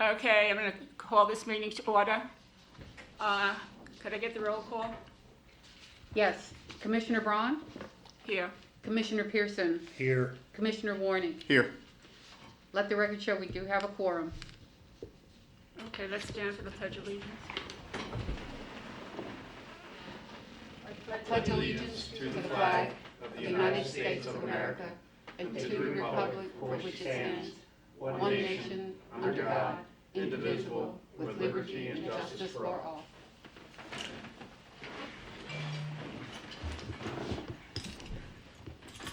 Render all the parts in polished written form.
Okay, I'm going to call this meeting to order. Could I get the roll call? Yes. Commissioner Braun? Here. Commissioner Pearson? Here. Commissioner Warning? Here. Let the record show we do have a quorum. Okay, let's stand for the Pledge of Allegiance. I pledge allegiance to the flag of the United States of America and to the republic for which it stands, one nation, under God, indivisible, with liberty and justice for all.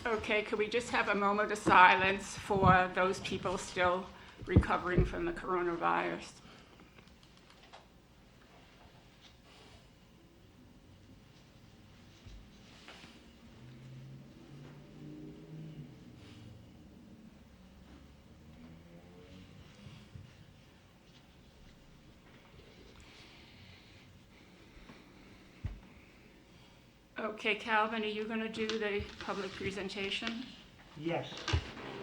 Okay, could we just have a moment of silence for those people still recovering from the coronavirus? Okay, Calvin, are you going to do the public presentation? Yes.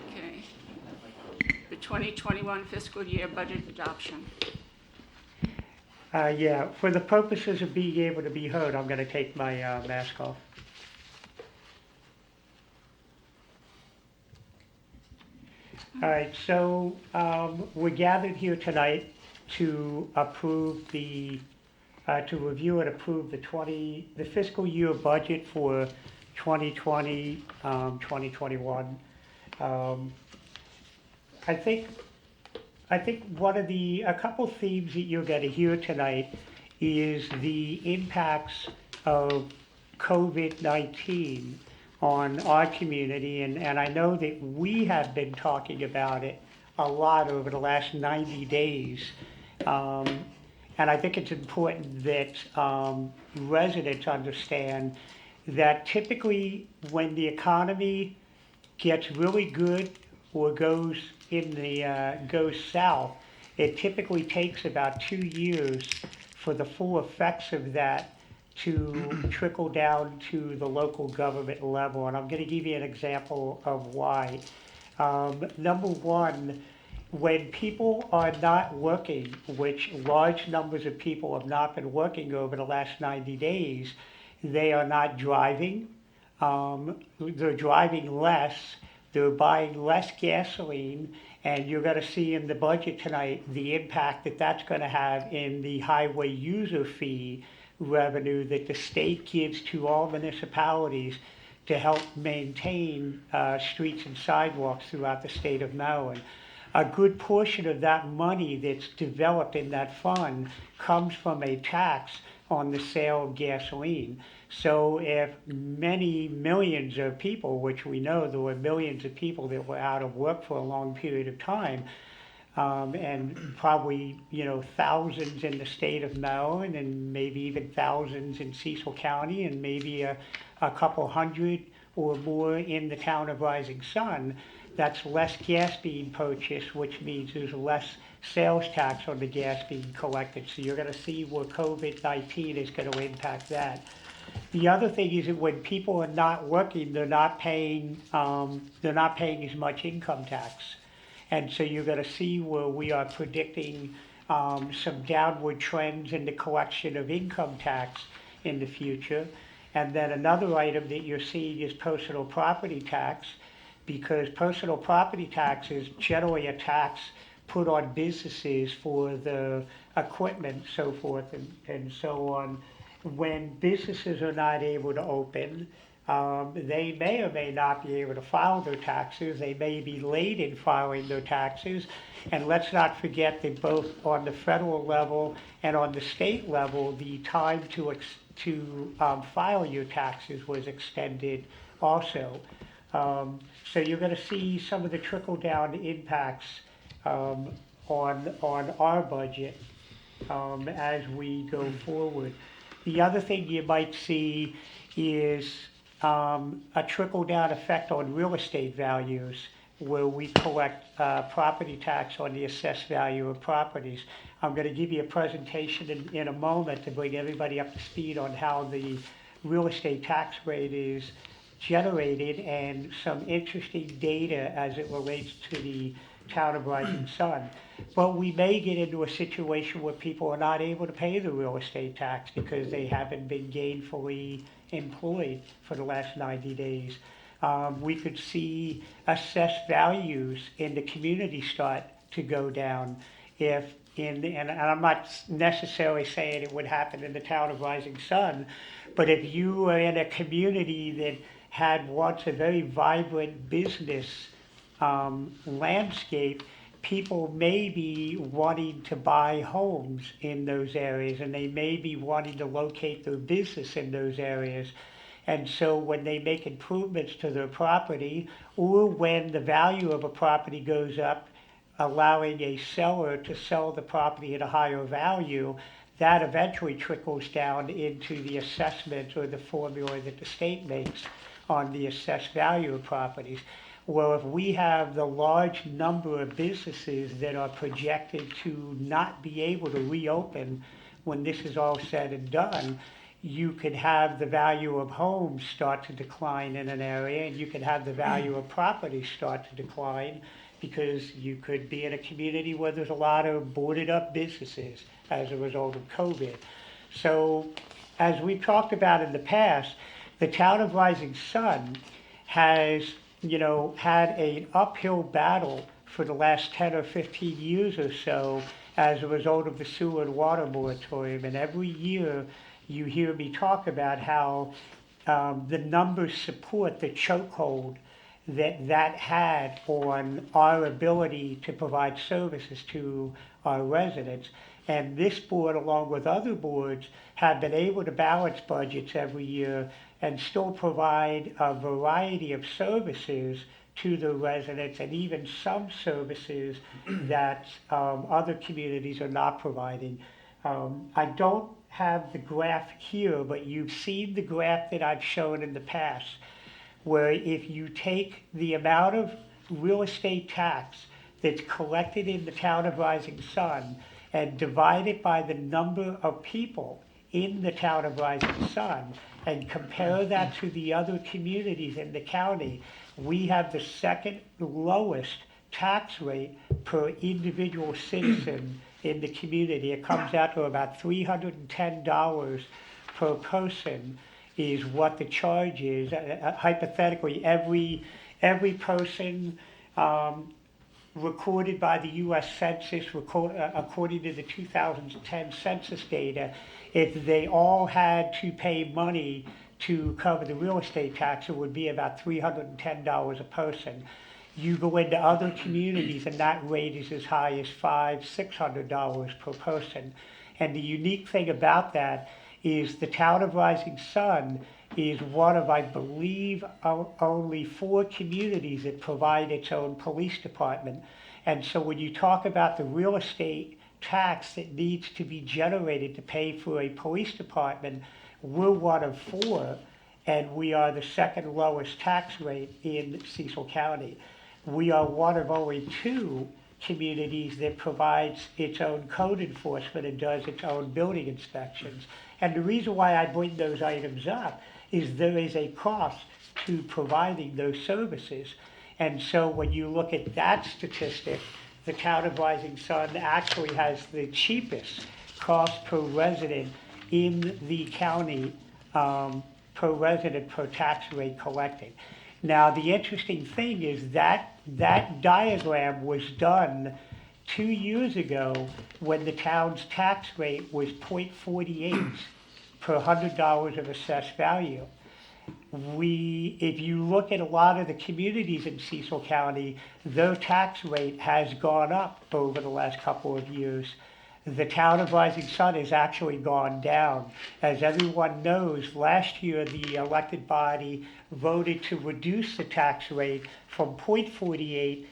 Okay. The 2021 fiscal year budget adoption. Yeah, for the purposes of being able to be heard, I'm going to take my mask off. All right, so we're gathered here tonight to approve to review and approve the fiscal year budget for 2020, 2021. I think a couple themes that you're going to hear tonight is the impacts of COVID-19 on our community, and I know that we have been talking about it a lot over the last 90 days. And I think it's important that residents understand that typically when the economy gets really good or goes south, it typically takes about 2 years for the full effects of that to trickle down to the local government level. And I'm going to give you an example of why. Number one, when people are not working, which large numbers of people have not been working over the last 90 days, they are not driving. They're driving less. They're buying less gasoline. And you're going to see in the budget tonight the impact that that's going to have in the highway user fee revenue that the state gives to all municipalities to help maintain streets and sidewalks throughout the state of Maryland. A good portion of that money that's developed in that fund comes from a tax on the sale of gasoline. So if many millions of people, which we know there were millions of people that were out of work for a long period of time, and probably, thousands in the state of Maryland and maybe even thousands in Cecil County and maybe a couple hundred or more in the town of Rising Sun, that's less gas being purchased, which means there's less sales tax on the gas being collected. So you're going to see where COVID-19 is going to impact that. The other thing is that when people are not working, they're not paying as much income tax. And so you're going to see where we are predicting some downward trends in the collection of income tax in the future. And then another item that you're seeing is personal property tax, because personal property tax is generally a tax put on businesses for the equipment, so forth and so on. When businesses are not able to open, they may or may not be able to file their taxes. They may be late in filing their taxes. And let's not forget that both on the federal level and on the state level, the time to file your taxes was extended also. So you're going to see some of the trickle-down impacts on our budget as we go forward. The other thing you might see is a trickle-down effect on real estate values, where we collect property tax on the assessed value of properties. I'm going to give you a presentation in a moment to bring everybody up to speed on how the real estate tax rate is generated and some interesting data as it relates to the Town of Rising Sun. But we may get into a situation where people are not able to pay the real estate tax because they haven't been gainfully employed for the last 90 days. We could see assessed values in the community start to go down and I'm not necessarily saying it would happen in the Town of Rising Sun, but if you were in a community that had once a very vibrant business landscape, people may be wanting to buy homes in those areas, and they may be wanting to locate their business in those areas. And so when they make improvements to their property, or when the value of a property goes up, allowing a seller to sell the property at a higher value, that eventually trickles down into the assessment or the formula that the state makes on the assessed value of properties. Well, if we have the large number of businesses that are projected to not be able to reopen when this is all said and done, you could have the value of homes start to decline in an area, and you could have the value of property start to decline, because you could be in a community where there's a lot of boarded up businesses as a result of COVID. So, as we've talked about in the past, the Town of Rising Sun has, had an uphill battle for the last 10 or 15 years or so as a result of the sewer and water moratorium. And every year you hear me talk about how the numbers support the chokehold that had on our ability to provide services to our residents. And this board, along with other boards, have been able to balance budgets every year and still provide a variety of services to the residents, and even some services that other communities are not providing. I don't have the graph here, but you've seen the graph that I've shown in the past, where if you take the amount of real estate tax that's collected in the Town of Rising Sun and divide it by the number of people in the Town of Rising Sun and compare that to the other communities in the county, we have the second lowest tax rate per individual citizen in the community. It comes out to about $310 per person is what the charge is. Hypothetically, every person recorded by the U.S. Census, according to the 2010 census data, if they all had to pay money to cover the real estate tax, it would be about $310 a person. You go into other communities and that rate is as high as $500-600 per person. And the unique thing about that is the Town of Rising Sun is one of, I believe, only 4 communities that provide its own police department. And so when you talk about the real estate tax that needs to be generated to pay for a police department, we're one of 4, and we are the second lowest tax rate in Cecil County. We are one of only 2 communities that provides its own code enforcement and does its own building inspections. And the reason why I bring those items up is there is a cost to providing those services. And so when you look at that statistic, the Town of Rising Sun actually has the cheapest cost per resident in the county, per resident per tax rate collected. Now, the interesting thing is that diagram was done 2 years ago when the town's tax rate was 0.48 per $100 of assessed value. If you look at a lot of the communities in Cecil County, their tax rate has gone up over the last couple of years. The Town of Rising Sun has actually gone down. As everyone knows, last year the elected body voted to reduce the tax rate from 0.48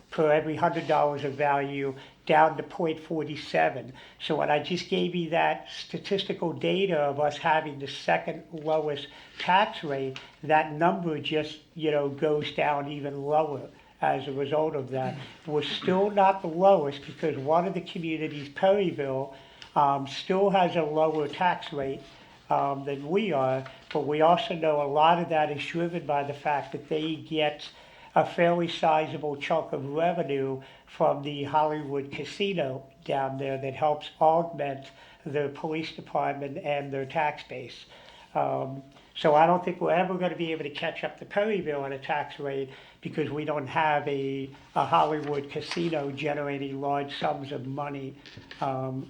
per every $100 of value down to 0.47. So when I just gave you that statistical data of us having the second lowest tax rate, that number just, goes down even lower as a result of that. We're still not the lowest because one of the communities, Perryville, still has a lower tax rate than we are, but we also know a lot of that is driven by the fact that they get a fairly sizable chunk of revenue from the Hollywood casino down there that helps augment the police department and their tax base. So I don't think we're ever going to be able to catch up to Perryville on a tax rate because we don't have a Hollywood casino generating large sums of money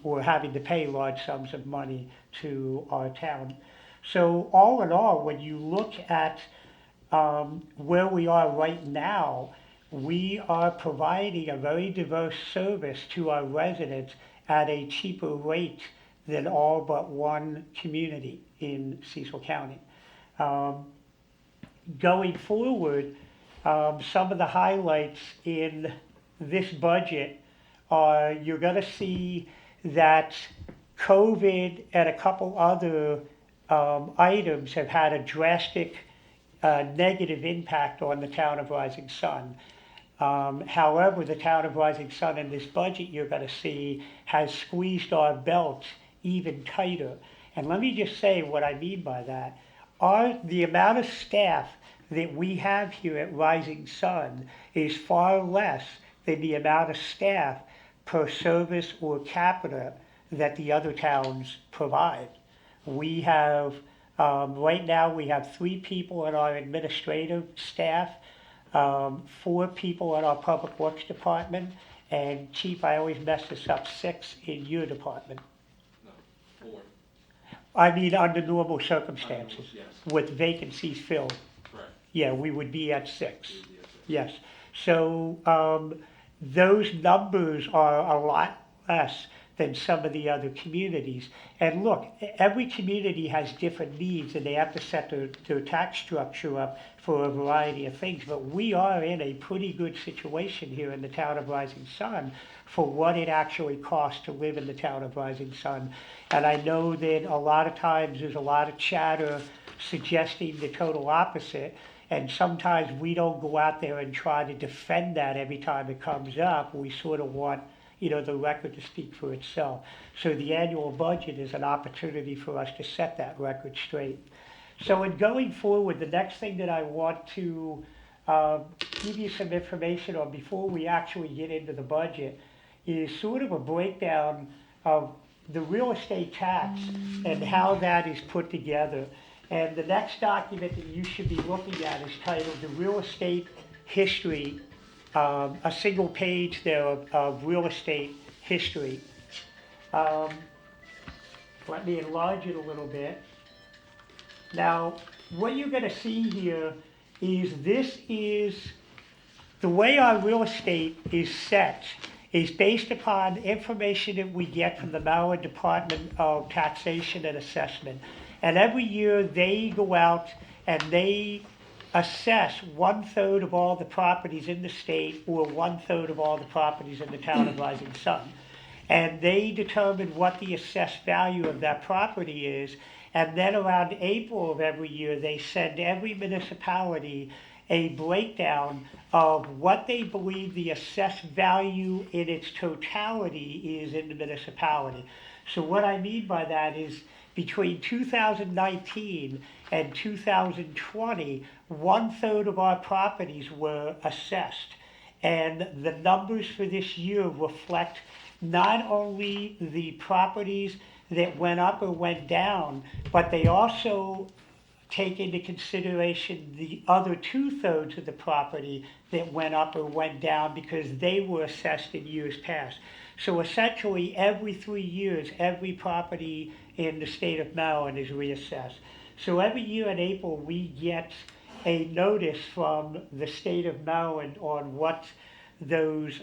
or having to pay large sums of money to our town. So all in all, when you look at where we are right now, we are providing a very diverse service to our residents at a cheaper rate than all but one community in Cecil County. Going forward, some of the highlights in this budget are you're going to see that COVID and a couple other items have had a drastic negative impact on the town of Rising Sun. However, the town of Rising Sun in this budget you're going to see has squeezed our belt even tighter. And let me just say what I mean by that. The amount of staff that we have here at Rising Sun is far less than the amount of staff per service or capita that the other towns provide. We have, right now we have 3 people in our administrative staff, 4 people in our public works department, and Chief, I always mess this up, 6 in your department. No, 4. I mean, under normal circumstances, Yes. with vacancies filled. Correct. Yeah, we would be at 6. It would be a 6. Yes. So those numbers are a lot less than some of the other communities. And look, every community has different needs and they have to set their tax structure up for a variety of things. But we are in a pretty good situation here in the town of Rising Sun for what it actually costs to live in the town of Rising Sun. And I know that a lot of times there's a lot of chatter suggesting the total opposite. And sometimes we don't go out there and try to defend that every time it comes up. We sort of want, the record to speak for itself. So the annual budget is an opportunity for us to set that record straight. So in going forward, the next thing that I want to give you some information on before we actually get into the budget is sort of a breakdown of the real estate tax and how that is put together. And the next document that you should be looking at is titled The Real Estate History, a single page there of real estate history. Let me enlarge it a little bit. Now, what you're going to see here is the way our real estate is set is based upon information that we get from the Maryland Department of Taxation and Assessment. And every year they go out and they assess 1/3 of all the properties in the state or 1/3 of all the properties in the town of Rising Sun. And they determine what the assessed value of that property is. And then around April of every year, they send every municipality a breakdown of what they believe the assessed value in its totality is in the municipality. So what I mean by that is between 2019 and 2020, 1/3 of our properties were assessed. And the numbers for this year reflect not only the properties that went up or went down, but they also take into consideration the other 2/3 of the property that went up or went down because they were assessed in years past. So essentially, every 3 years, every property in the state of Maryland is reassessed. So every year in April, we get a notice from the state of Maryland on what those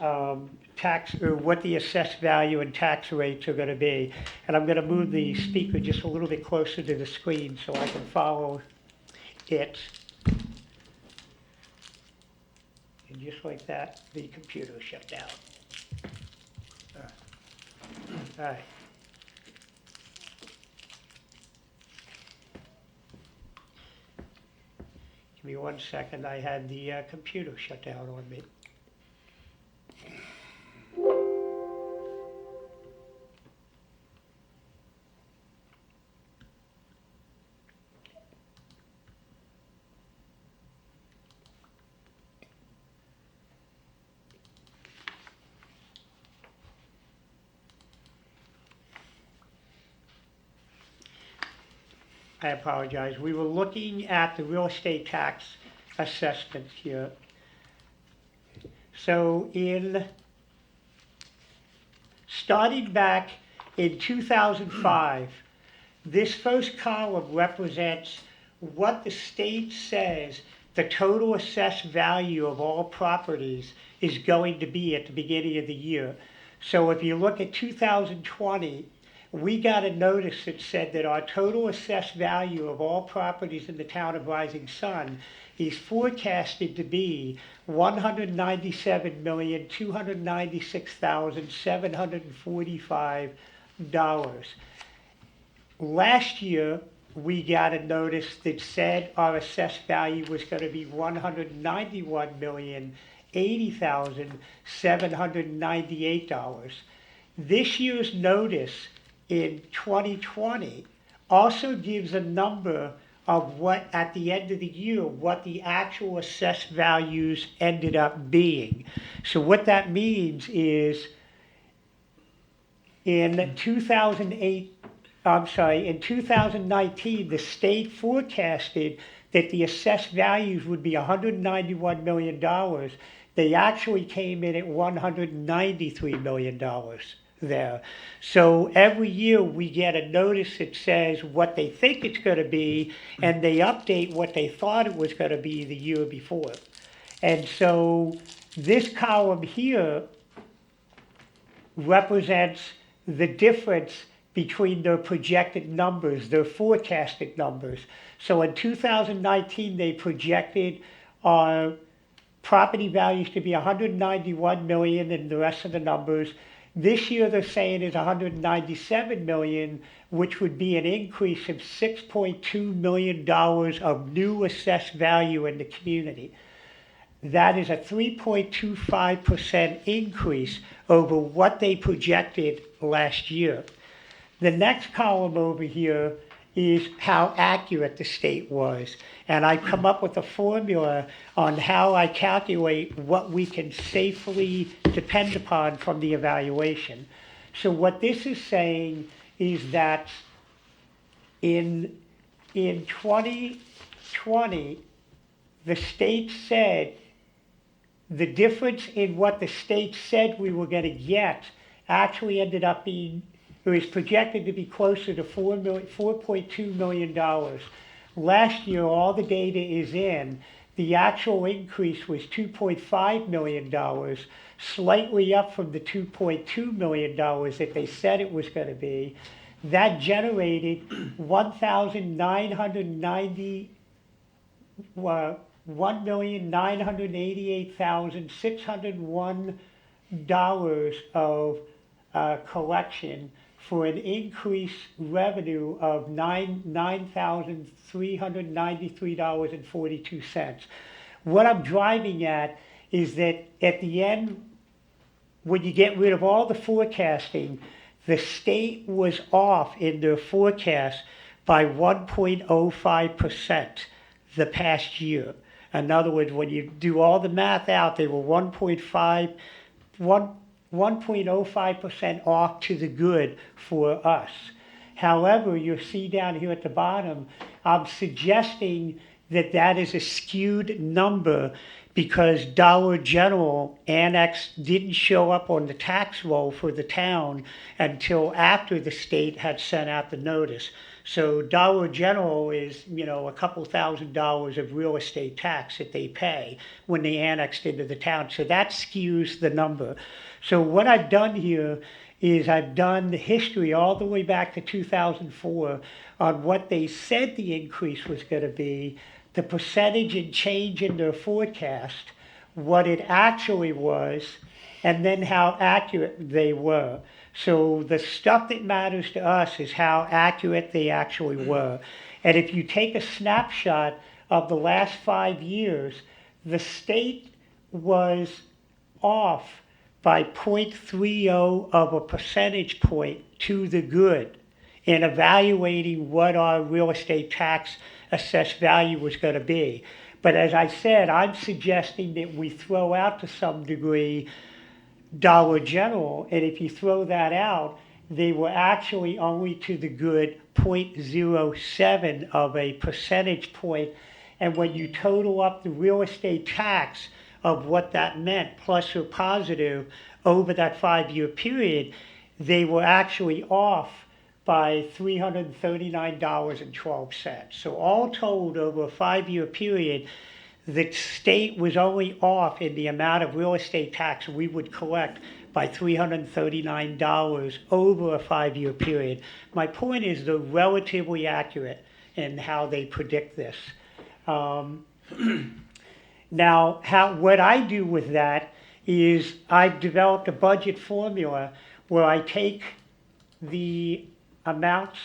what the assessed value and tax rates are going to be. And I'm going to move the speaker just a little bit closer to the screen so I can follow it. And just like that, the computer shut down. All right. Give me 1 second. I had the computer shut down on me. I apologize. We were looking at the real estate tax assessments here. So starting back in 2005, this first column represents what the state says the total assessed value of all properties is going to be at the beginning of the year. So if you look at 2020, we got a notice that said that our total assessed value of all properties in the town of Rising Sun is forecasted to be $197,296,745. Last year, we got a notice that said our assessed value was going to be $191,080,798. This year's notice in 2020 also gives a number of what, at the end of the year, what the actual assessed values ended up being. So what that means is in 2019, the state forecasted that the assessed values would be $191 million. They actually came in at $193 million there. So every year we get a notice that says what they think it's going to be, and they update what they thought it was going to be the year before. And so this column here represents the difference between their projected numbers, their forecasted numbers. So in 2019, they projected our property values to be 191 million and the rest of the numbers. This year they're saying is 197 million, which would be an increase of $6.2 million of new assessed value in the community. That is a 3.25% increase over what they projected last year. The next column over here is how accurate the state was. And I've come up with a formula on how I calculate what we can safely depend upon from the evaluation. So what this is saying is that in 2020, the state said the difference in what the state said we were going to get actually ended up being, it was projected to be closer to $4.2 million. Last year, all the data is in. The actual increase was $2.5 million, slightly up from the $2.2 million that they said it was going to be. That generated $1,988,601 of collection for an increased revenue of $9,393.42. What I'm driving at is that at the end, when you get rid of all the forecasting, the state was off in their forecast by 1.05% the past year. In other words, when you do all the math out, they were 1.05% off to the good for us. However, you'll see down here at the bottom, I'm suggesting that that is a skewed number because Dollar General Annex didn't show up on the tax roll for the town until after the state had sent out the notice. So Dollar General is, a couple $1,000s of real estate tax that they pay when they annexed into the town. So that skews the number. So what I've done here is I've done the history all the way back to 2004 on what they said the increase was going to be, the percentage and change in their forecast, what it actually was, and then how accurate they were. So the stuff that matters to us is how accurate they actually were. And if you take a snapshot of the last 5 years, the state was off by 0.30 of a percentage point to the good in evaluating what our real estate tax assessed value was going to be. But as I said, I'm suggesting that we throw out to some degree Dollar General, and if you throw that out, they were actually only to the good 0.07 of a percentage point. And when you total up the real estate tax of what that meant, plus or positive, over that 5-year period, they were actually off by $339.12. So all told, over a 5-year period, the state was only off in the amount of real estate tax we would collect by $339 over a 5-year period. My point is they're relatively accurate in how they predict this. Now, what I do with that is I've developed a budget formula where I take the amounts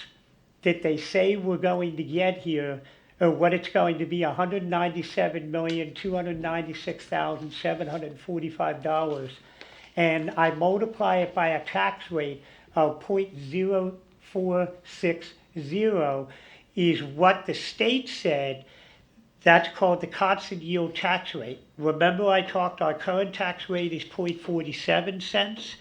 that they say we're going to get here, or what it's going to be, $197,296,745, and I multiply it by a tax rate of 0.0460 is what the state said. That's called the constant yield tax rate. Remember I talked our current tax rate is 0.47 cents,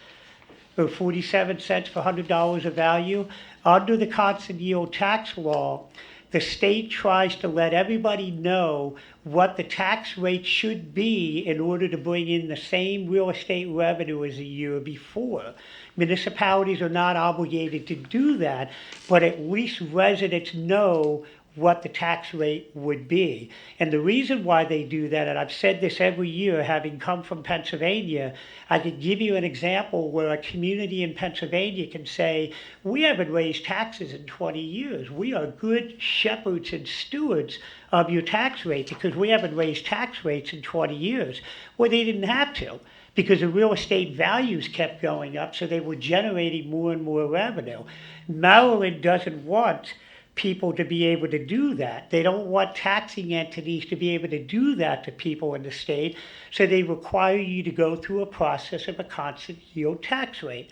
or 47 cents per $100 of value. Under the constant yield tax law, the state tries to let everybody know what the tax rate should be in order to bring in the same real estate revenue as the year before. Municipalities are not obligated to do that, but at least residents know what the tax rate would be. And the reason why they do that, and I've said this every year, having come from Pennsylvania, I could give you an example where a community in Pennsylvania can say, we haven't raised taxes in 20 years. We are good shepherds and stewards of your tax rate because we haven't raised tax rates in 20 years. Well, they didn't have to, because the real estate values kept going up, so they were generating more and more revenue. Maryland doesn't want people to be able to do that. They don't want taxing entities to be able to do that to people in the state, so they require you to go through a process of a constant yield tax rate.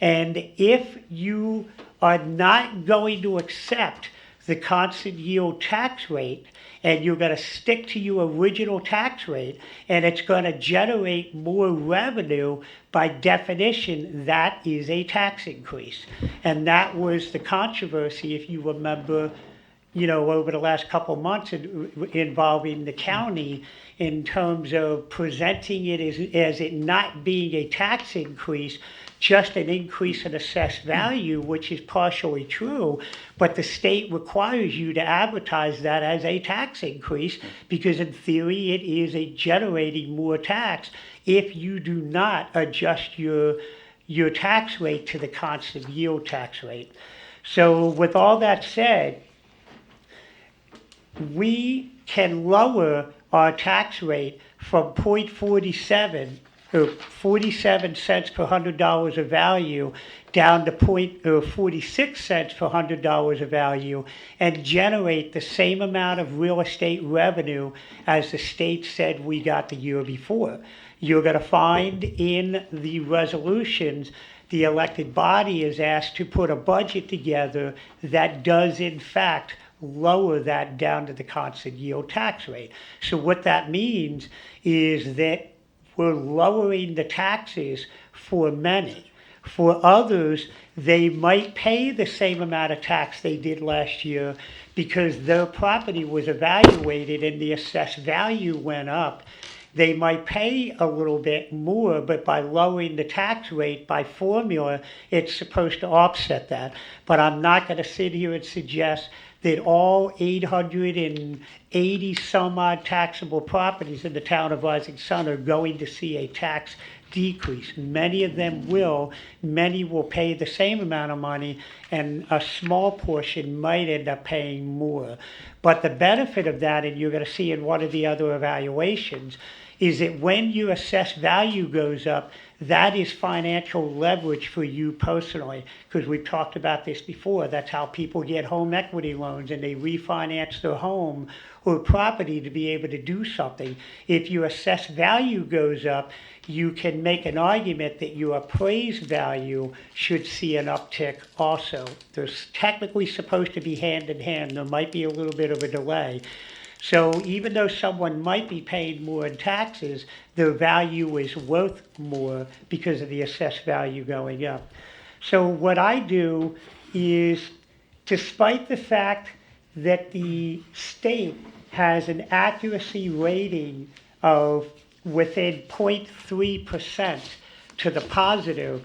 And if you are not going to accept the constant yield tax rate, and you're going to stick to your original tax rate, and it's going to generate more revenue, by definition, that is a tax increase. And that was the controversy, if you remember, over the last couple of months involving the county in terms of presenting it as it not being a tax increase, just an increase in assessed value, which is partially true, but the state requires you to advertise that as a tax increase because in theory it is generating more tax if you do not adjust your tax rate to the constant yield tax rate. So with all that said, we can lower our tax rate from 0.47 or 47 cents per $100 of value down to 46 cents per $100 of value and generate the same amount of real estate revenue as the state said we got the year before. You're going to find in the resolutions the elected body is asked to put a budget together that does in fact lower that down to the constant yield tax rate. So what that means is that we're lowering the taxes for many. For others, they might pay the same amount of tax they did last year because their property was evaluated and the assessed value went up. They might pay a little bit more, but by lowering the tax rate by formula, it's supposed to offset that. But I'm not going to sit here and suggest that all 880 some odd taxable properties in the town of Rising Sun are going to see a tax decrease. Many of them will. Many will pay the same amount of money, and a small portion might end up paying more. But the benefit of that, and you're going to see in one of the other evaluations, is that when your assessed value goes up, that is financial leverage for you personally, because we've talked about this before. That's how people get home equity loans and they refinance their home or property to be able to do something. If your assessed value goes up, you can make an argument that your appraised value should see an uptick also. They're technically supposed to be hand in hand. There might be a little bit of a delay. So even though someone might be paying more in taxes, their value is worth more because of the assessed value going up. So what I do is, despite the fact that the state has an accuracy rating of within 0.3% to the positive,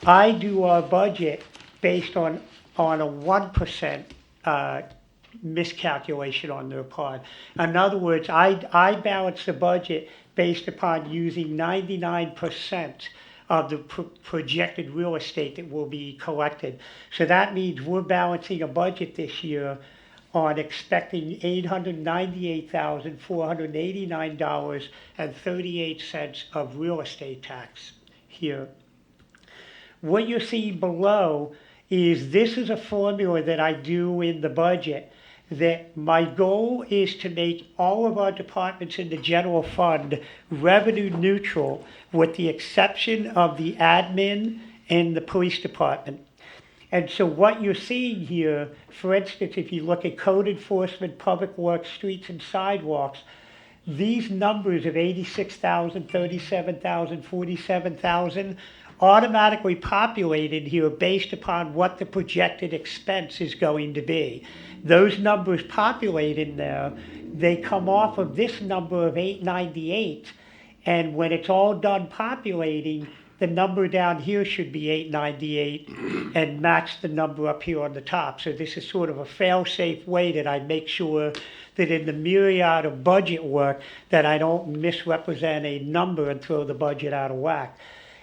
I do our budget based on a 1% miscalculation on their part. In other words, I balance the budget based upon using 99% of the projected real estate that will be collected. So that means we're balancing a budget this year on expecting $898,489.38 of real estate tax here. What you're seeing below is this is a formula that I do in the budget, that my goal is to make all of our departments in the general fund revenue neutral, with the exception of the admin and the police department. And so what you're seeing here, for instance, if you look at code enforcement, public works, streets and sidewalks, these numbers of 86,000, 37,000, 47,000 automatically populated here based upon what the projected expense is going to be. Those numbers populate in there, they come off of this number of 898, and when it's all done populating, the number down here should be 898 and match the number up here on the top. So this is sort of a fail-safe way that I make sure that in the myriad of budget work that I don't misrepresent a number and throw the budget out of whack.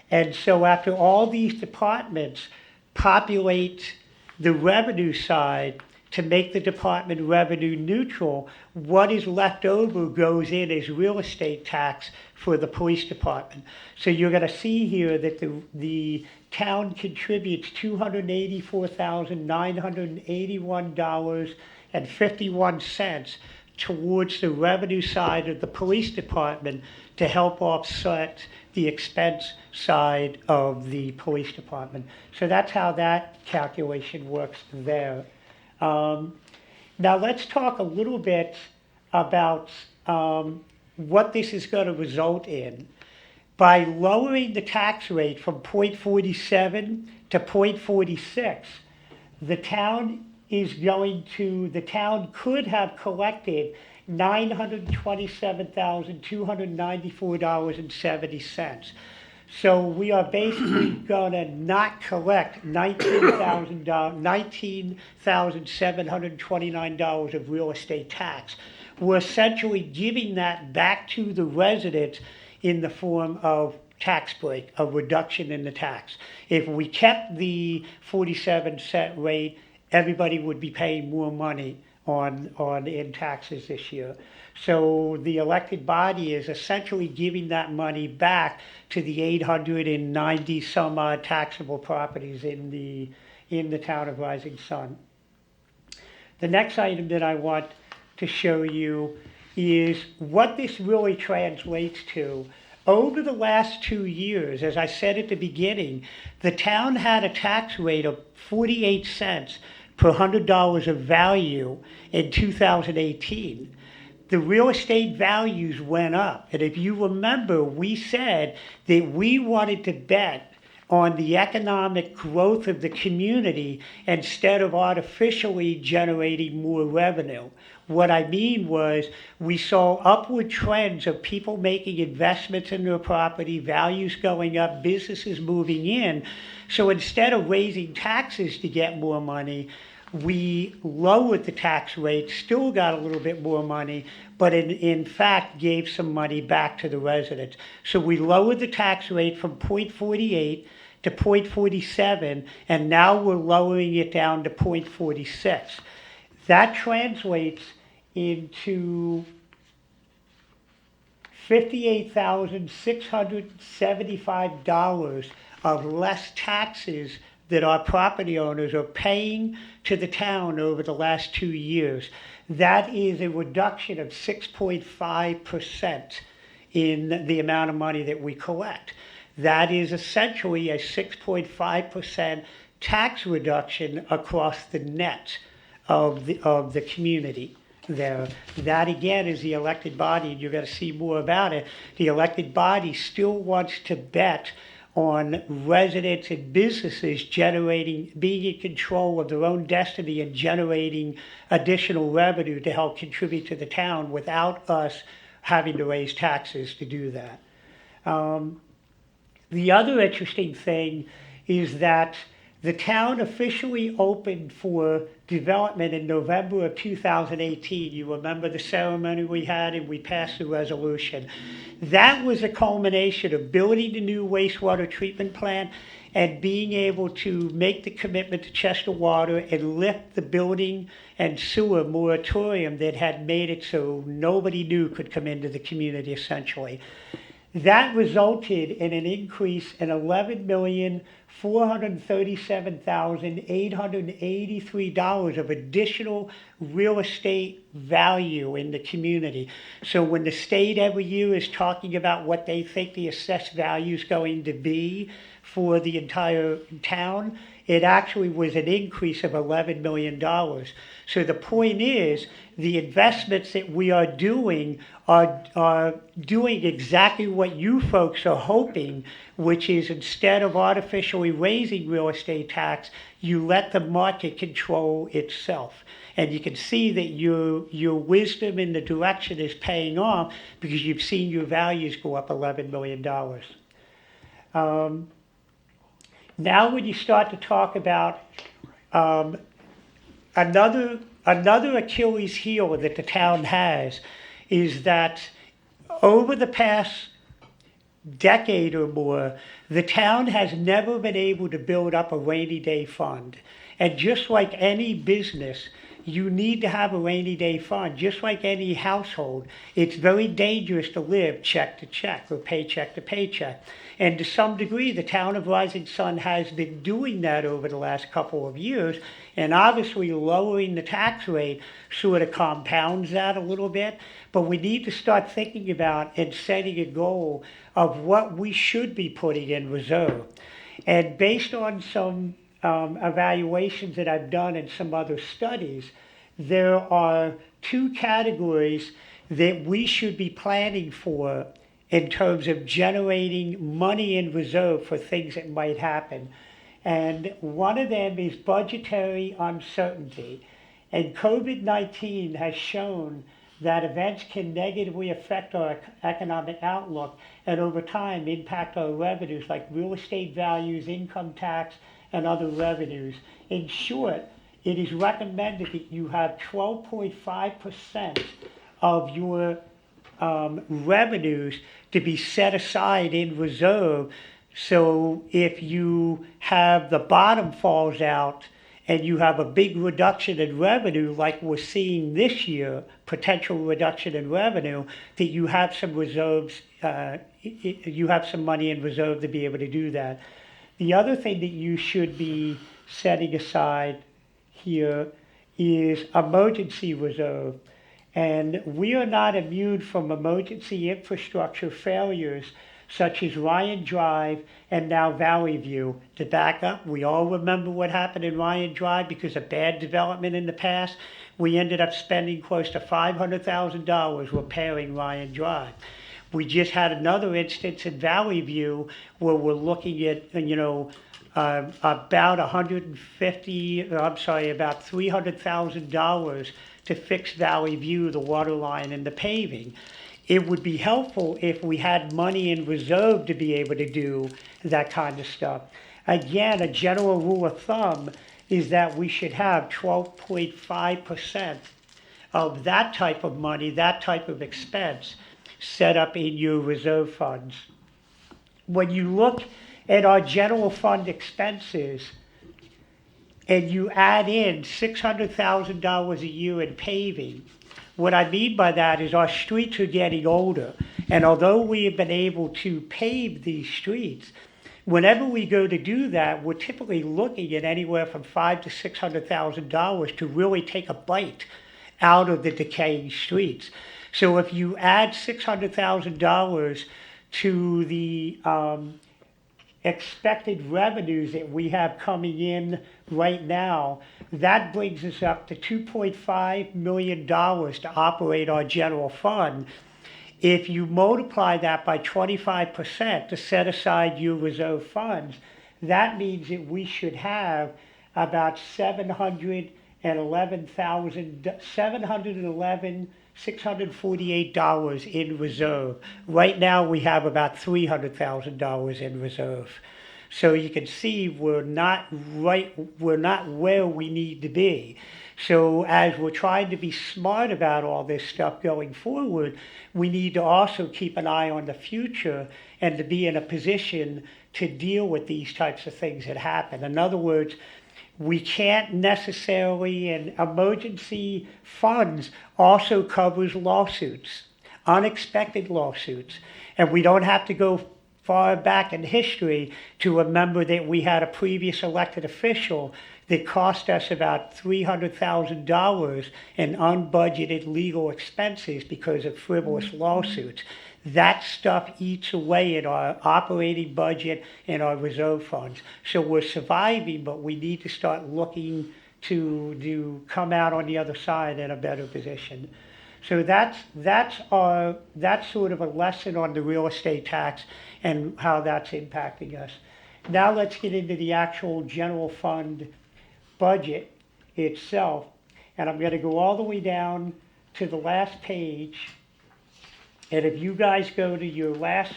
And so after all these departments populate the revenue side to make the department revenue neutral, what is left over goes in as real estate tax for the police department. So you're going to see here that the town contributes $284,981.51 towards the revenue side of the police department to help offset the expense side of the police department. So that's how that calculation works there. Now let's talk a little bit about what this is going to result in. By lowering the tax rate from 0.47 to 0.46, the town could have collected $927,294.70. So we are basically going to not collect $19,729 of real estate tax. We're essentially giving that back to the residents in the form of tax break, a reduction in the tax. If we kept the 47-cent rate, everybody would be paying more money in taxes this year. So the elected body is essentially giving that money back to the 890 some odd taxable properties in the town of Rising Sun. The next item that I want to show you is what this really translates to. Over the last 2 years, as I said at the beginning, the town had a tax rate of 48 cents per $100 of value in 2018. The real estate values went up. And if you remember, we said that we wanted to bet on the economic growth of the community instead of artificially generating more revenue. What I mean was we saw upward trends of people making investments in their property, values going up, businesses moving in. So instead of raising taxes to get more money, we lowered the tax rate, still got a little bit more money, but in fact gave some money back to the residents. So we lowered the tax rate from 0.48 to 0.47, and now we're lowering it down to 0.46. That translates into $58,675 of less taxes that our property owners are paying to the town over the last 2 years. That is a reduction of 6.5% in the amount of money that we collect. That is essentially a 6.5% tax reduction across the net of the community there. That again is the elected body, and you're going to see more about it. The elected body still wants to bet on residents and businesses being in control of their own destiny and generating additional revenue to help contribute to the town without us having to raise taxes to do that. The other interesting thing is that the town officially opened for development in November of 2018. You remember the ceremony we had and we passed the resolution. That was a culmination of building the new wastewater treatment plant and being able to make the commitment to Chester Water and lift the building and sewer moratorium that had made it so nobody new could come into the community essentially. That resulted in an increase in $11,437,883 of additional real estate value in the community. So when the state every year is talking about what they think the assessed value is going to be for the entire town, it actually was an increase of $11 million. So the point is, the investments that we are doing doing exactly what you folks are hoping, which is instead of artificially raising real estate tax, you let the market control itself. And you can see that your wisdom in the direction is paying off because you've seen your values go up $11 million. Now when you start to talk about another Achilles heel that the town has is that over the past decade or more, the town has never been able to build up a rainy day fund. And just like any business, you need to have a rainy day fund. Just like any household, it's very dangerous to live check to check or paycheck to paycheck. And to some degree, the town of Rising Sun has been doing that over the last couple of years. And obviously lowering the tax rate sort of compounds that a little bit. But we need to start thinking about and setting a goal of what we should be putting in reserve. And based on some evaluations that I've done and some other studies, there are two categories that we should be planning for in terms of generating money in reserve for things that might happen. And one of them is budgetary uncertainty. And COVID-19 has shown that events can negatively affect our economic outlook and over time impact our revenues like real estate values, income tax, and other revenues. In short, it is recommended that you have 12.5% of your revenues to be set aside in reserve. So if you have the bottom falls out and you have a big reduction in revenue like we're seeing this year, potential reduction in revenue, that you have some reserves, you have some money in reserve to be able to do that. The other thing that you should be setting aside here is emergency reserve. And we are not immune from emergency infrastructure failures such as Ryan Drive and now Vallivue. To back up, we all remember what happened in Ryan Drive because of bad development in the past. We ended up spending close to $500,000 repairing Ryan Drive. We just had another instance in Vallivue where we're looking at, about $300,000 to fix Vallivue, the water line and the paving. It would be helpful if we had money in reserve to be able to do that kind of stuff. Again, a general rule of thumb is that we should have 12.5% of that type of money, that type of expense, set up in your reserve funds. When you look at our general fund expenses and you add in $600,000 a year in paving, what I mean by that is our streets are getting older. And although we have been able to pave these streets, whenever we go to do that, we're typically looking at anywhere from $500,000 to $600,000 to really take a bite out of the decaying streets. So if you add $600,000 to the expected revenues that we have coming in right now, that brings us up to $2.5 million to operate our general fund. If you multiply that by 25% to set aside your reserve funds, that means that we should have about $648 in reserve. Right now we have about $300,000 in reserve. So you can see we're not where we need to be. So as we're trying to be smart about all this stuff going forward, we need to also keep an eye on the future and to be in a position to deal with these types of things that happen. In other words, we can't necessarily, and emergency funds also covers lawsuits, unexpected lawsuits. And we don't have to go far back in history to remember that we had a previous elected official that cost us about $300,000 in unbudgeted legal expenses because of frivolous lawsuits. That stuff eats away at our operating budget and our reserve funds. So we're surviving, but we need to start looking to come out on the other side in a better position. So that's sort of a lesson on the real estate tax and how that's impacting us. Now let's get into the actual general fund budget itself. And I'm going to go all the way down to the last page. And if you guys go to your last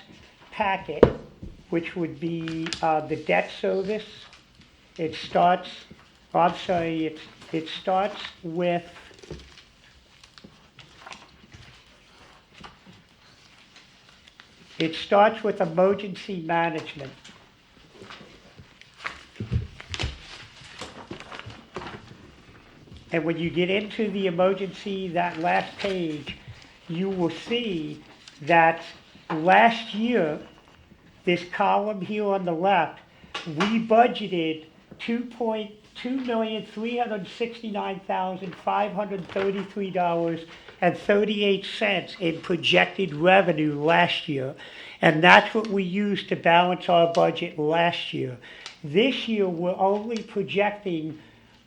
packet, which would be the debt service, it starts with emergency management. And when you get into the emergency, that last page, you will see that last year, this column here on the left, we budgeted $2,269,533.38 in projected revenue last year. And that's what we used to balance our budget last year. This year, we're only projecting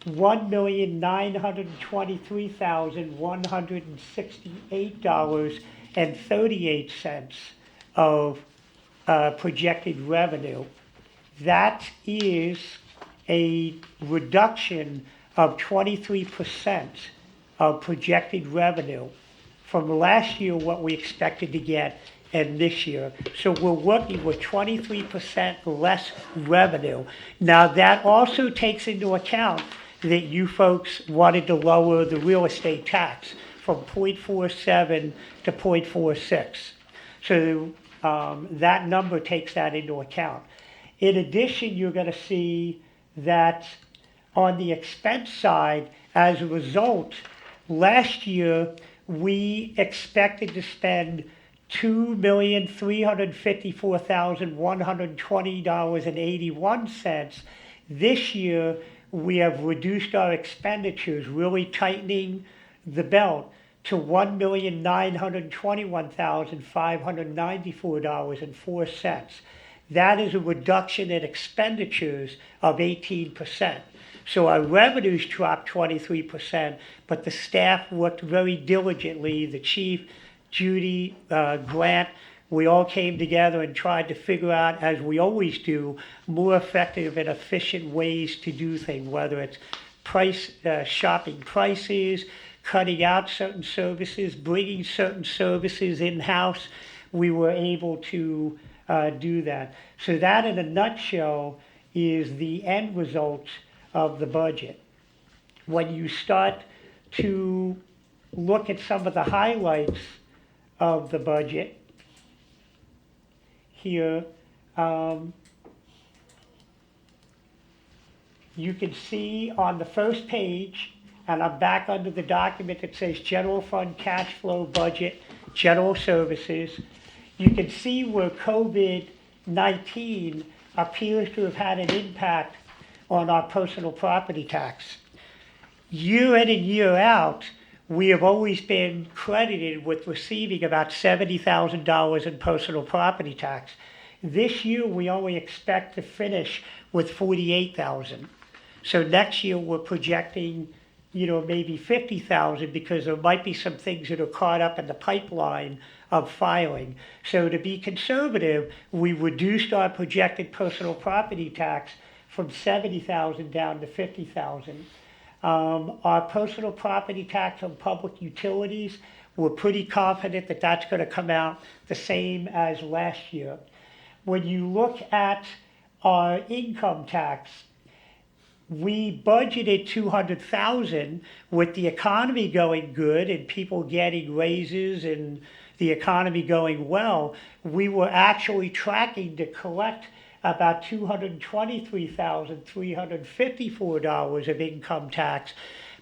$1,923,168.38 of projected revenue. That is a reduction of 23% of projected revenue from last year, what we expected to get, and this year. So we're working with 23% less revenue. Now that also takes into account that you folks wanted to lower the real estate tax from 0.47 to 0.46. So that number takes that into account. In addition, you're going to see that on the expense side, as a result, last year we expected to spend $2,354,120.81. This year, we have reduced our expenditures, really tightening the belt to $1,921,594.04. That is a reduction in expenditures of 18%. So our revenues dropped 23%, but the staff worked very diligently. The chief, Judy, Grant, we all came together and tried to figure out, as we always do, more effective and efficient ways to do things, whether it's shopping prices, cutting out certain services, bringing certain services in-house. We were able to do that. So that, in a nutshell, is the end result of the budget. When you start to look at some of the highlights of the budget here, you can see on the first page, and I'm back under the document that says General Fund Cash Flow Budget, General Services. You can see where COVID-19 appears to have had an impact on our personal property tax. Year in and year out, we have always been credited with receiving about $70,000 in personal property tax. This year, we only expect to finish with $48,000. So next year, we're projecting maybe 50,000 because there might be some things that are caught up in the pipeline of filing. So to be conservative, we reduced our projected personal property tax from 70,000 down to 50,000. Our personal property tax on public utilities, we're pretty confident that that's going to come out the same as last year. When you look at our income tax, we budgeted 200,000 with the economy going good and people getting raises and the economy going well. We were actually tracking to collect about $223,354 of income tax.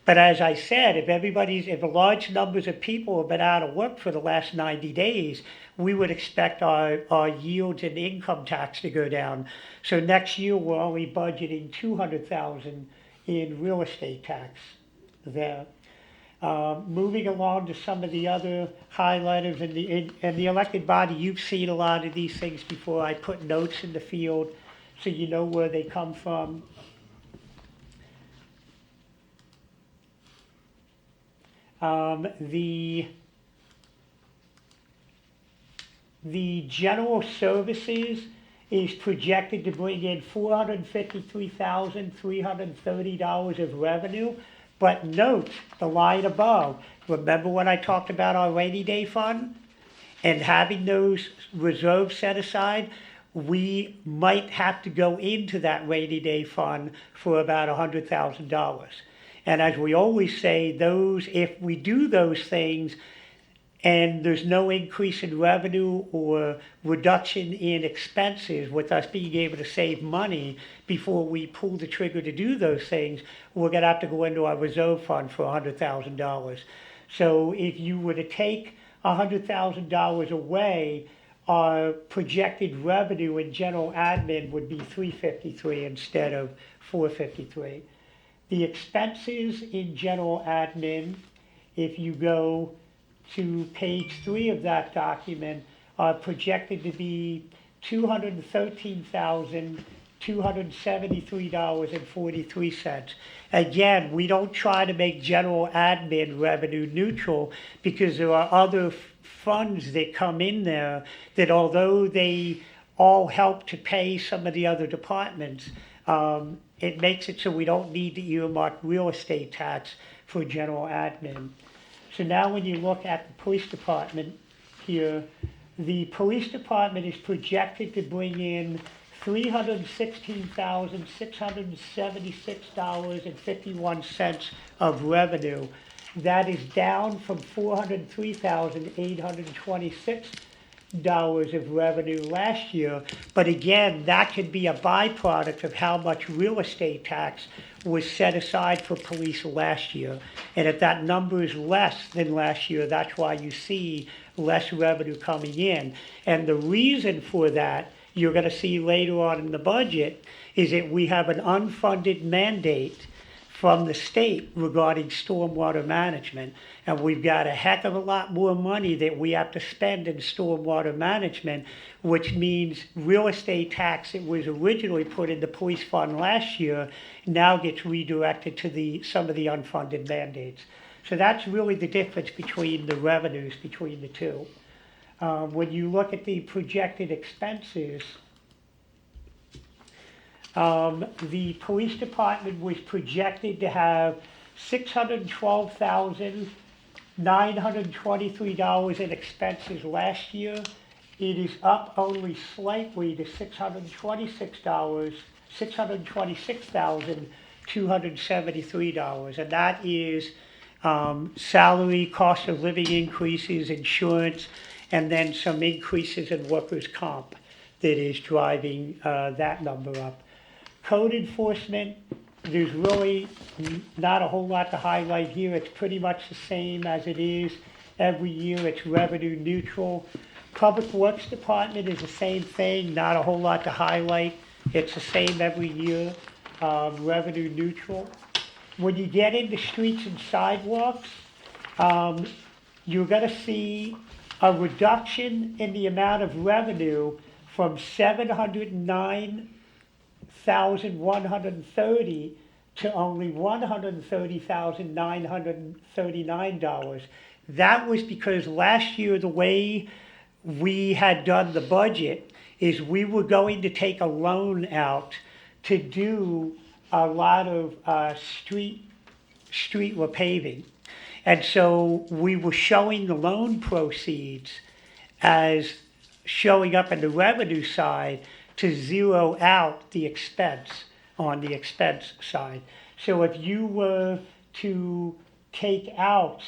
But as I said, if large numbers of people have been out of work for the last 90 days, we would expect our yields and income tax to go down. So next year, we're only budgeting 200,000 in real estate tax there. Moving along to some of the other highlighters in the elected body, you've seen a lot of these things before. I put notes in the field so you know where they come from. The general services is projected to bring in $453,330 of revenue. But note the line above. Remember when I talked about our rainy day fund and having those reserves set aside? We might have to go into that rainy day fund for about $100,000. And as we always say, if we do those things and there's no increase in revenue or reduction in expenses with us being able to save money before we pull the trigger to do those things, we're going to have to go into our reserve fund for $100,000. So if you were to take $100,000 away, our projected revenue in general admin would be $353 instead of $453. The expenses in general admin, if you go to page 3 of that document, are projected to be $213,273.43. Again, we don't try to make general admin revenue neutral because there are other funds that come in there that, although they all help to pay some of the other departments, it makes it so we don't need to earmark real estate tax for general admin. So now when you look at the police department here, the police department is projected to bring in $316,676.51 of revenue. That is down from $403,826 of revenue last year. But again, that could be a byproduct of how much real estate tax was set aside for police last year. And if that number is less than last year, that's why you see less revenue coming in. And the reason for that, you're going to see later on in the budget, is that we have an unfunded mandate from the state regarding stormwater management. And we've got a heck of a lot more money that we have to spend in stormwater management, which means real estate tax that was originally put in the police fund last year now gets redirected to some of the unfunded mandates. So that's really the difference between the revenues between the two. When you look at the projected expenses, the police department was projected to have $612,923 in expenses last year. It is up only slightly to $626,273, and that is salary, cost of living increases, insurance, and then some increases in workers' comp that is driving that number up. Code enforcement, there's really not a whole lot to highlight here. It's pretty much the same as it is every year. It's revenue neutral. Public Works Department is the same thing, not a whole lot to highlight. It's the same every year, revenue neutral. When you get into streets and sidewalks, you're going to see a reduction in the amount of revenue from $709,130 to only $130,939. That was because last year, the way we had done the budget is we were going to take a loan out to do a lot of street repaving. And so we were showing the loan proceeds as showing up in the revenue side to zero out the expense on the expense side. So if you were to take out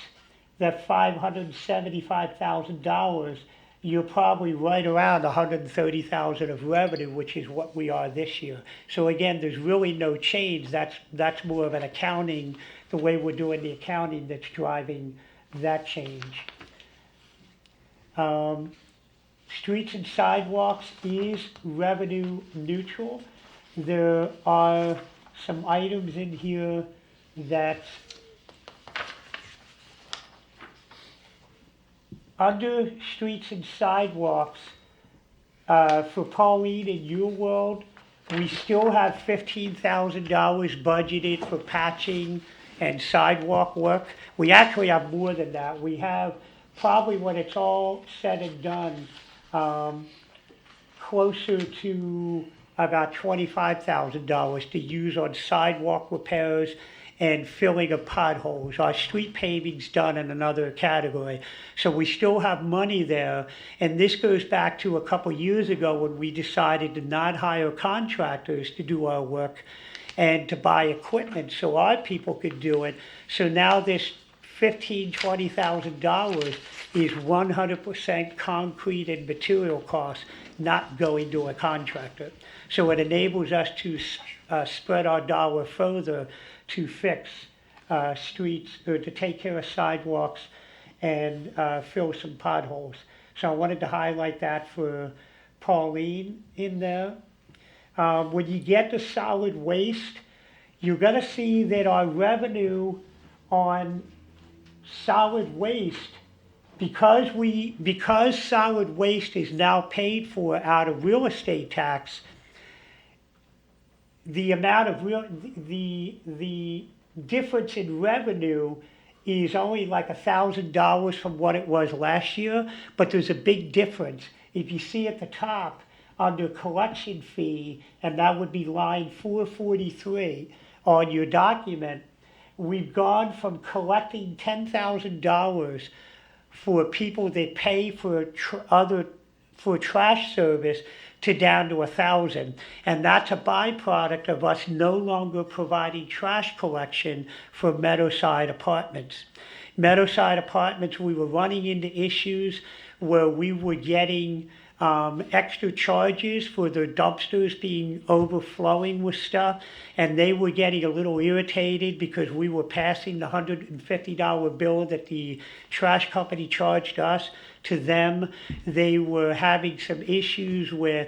that $575,000, you're probably right around 130,000 of revenue, which is what we are this year. So again, there's really no change. That's more of an accounting, the way we're doing the accounting that's driving that change. Streets and sidewalks is revenue neutral. There are some items in here that under streets and sidewalks, for Pauline in your world, we still have $15,000 budgeted for patching and sidewalk work. We actually have more than that. We have probably, when it's all said and done, closer to about $25,000 to use on sidewalk repairs and filling of potholes. Our street paving's done in another category. So we still have money there. And this goes back to a couple years ago when we decided to not hire contractors to do our work and to buy equipment so our people could do it. So now this $15,000, $20,000 is 100% concrete and material costs not going to a contractor. So it enables us to spread our dollar further to fix streets or to take care of sidewalks and fill some potholes. So I wanted to highlight that for Pauline in there. When you get to solid waste, you're going to see that our revenue on solid waste, because solid waste is now paid for out of real estate tax, the amount of the difference in revenue is only like $1,000 from what it was last year, but there's a big difference. If you see at the top under collection fee, and that would be line 443 on your document, we've gone from collecting $10,000 for people that pay for trash service to down to 1,000, and that's a byproduct of us no longer providing trash collection for Meadowside Apartments. Meadowside Apartments, we were running into issues where we were getting extra charges for their dumpsters being overflowing with stuff, and they were getting a little irritated because we were passing the $150 bill that the trash company charged us to them. They were having some issues with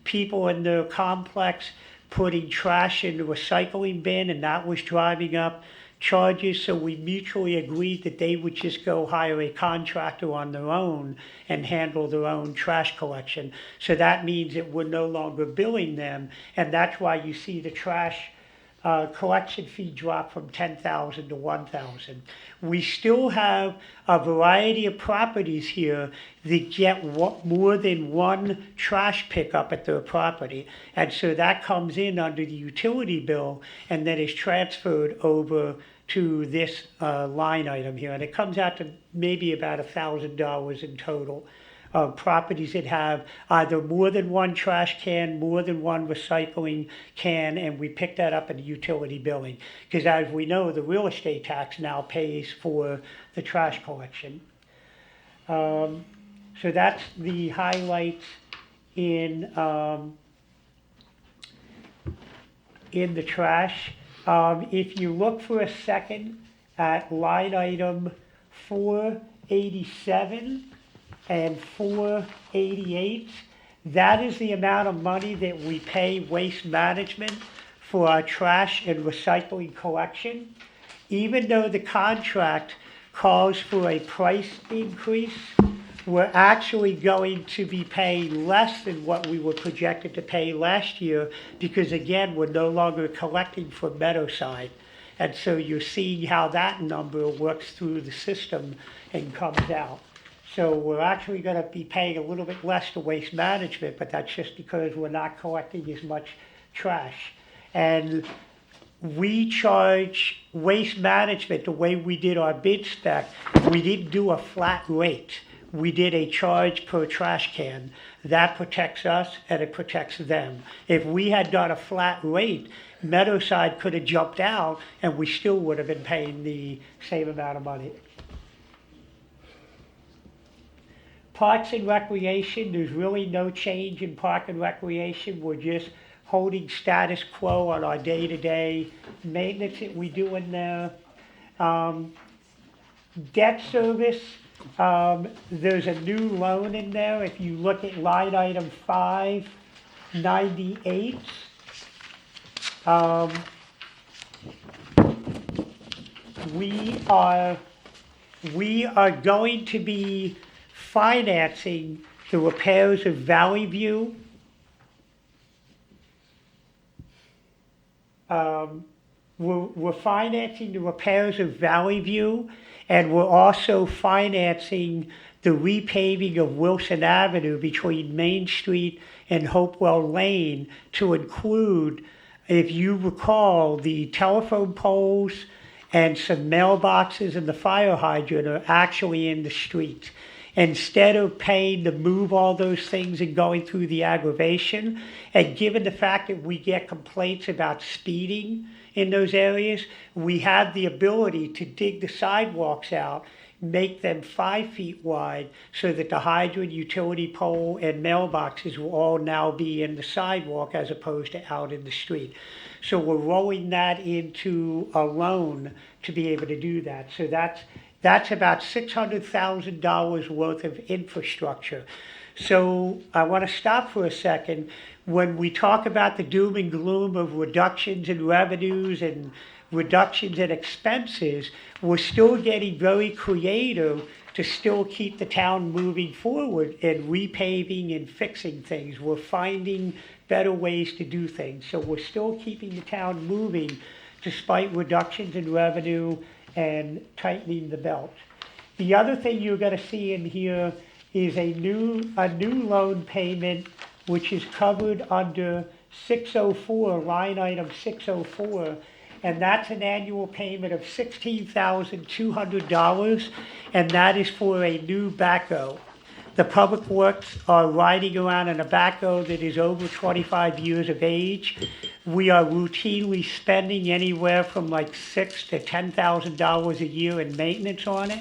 people in their complex putting trash in the recycling bin, and that was driving up charges. So we mutually agreed that they would just go hire a contractor on their own and handle their own trash collection. So that means that we're no longer billing them, and that's why you see the trash collection fee drop from $10,000 to $1,000. We still have a variety of properties here that get more than one trash pickup at their property, and so that comes in under the utility bill and then is transferred over to this line item here, and it comes out to maybe about $1,000 in total. Properties that have either more than one trash can, more than one recycling can, and we pick that up in the utility billing. Because as we know, the real estate tax now pays for the trash collection. So that's the highlights in the trash. If you look for a second at line item 487, and 488, that is the amount of money that we pay Waste Management for our trash and recycling collection. Even though the contract calls for a price increase we're actually going to be paying less than what we were projected to pay last year because again, we're no longer collecting from Meadowside. And so you're seeing how that number works through the system and comes out. So we're actually going to be paying a little bit less to Waste Management, but that's just because we're not collecting as much trash. And we charge Waste Management the way we did our bid spec. We didn't do a flat rate. We did a charge per trash can. That protects us and it protects them. If we had done a flat rate, Meadowside could have jumped out and we still would have been paying the same amount of money. Parks and Recreation, there's really no change in Park and Recreation. We're just holding status quo on our day-to-day maintenance that we do in there. Debt service, there's a new loan in there. If you look at line item 598, we are going to be financing the repairs of Vallivue. We're financing the repairs of Vallivue, and we're also financing the repaving of Wilson Avenue between Main Street and Hopewell Lane to include, if you recall, the telephone poles and some mailboxes and the fire hydrant are actually in the street. Instead of paying to move all those things and going through the aggravation, and given the fact that we get complaints about speeding in those areas, we have the ability to dig the sidewalks out, make them 5 feet wide so that the hydrant, utility pole, and mailboxes will all now be in the sidewalk as opposed to out in the street. So we're rolling that into a loan to be able to do that. So that's about $600,000 worth of infrastructure. So I want to stop for a second. When we talk about the doom and gloom of reductions in revenues and reductions in expenses, we're still getting very creative to still keep the town moving forward and repaving and fixing things. We're finding better ways to do things. So we're still keeping the town moving despite reductions in revenue and tightening the belt. The other thing you're going to see in here is a new loan payment, which is covered under 604, line item 604, and that's an annual payment of $16,200, and that is for a new backhoe. The Public Works are riding around in a backhoe that is over 25 years of age. We are routinely spending anywhere from like $6,000 to $10,000 a year in maintenance on it.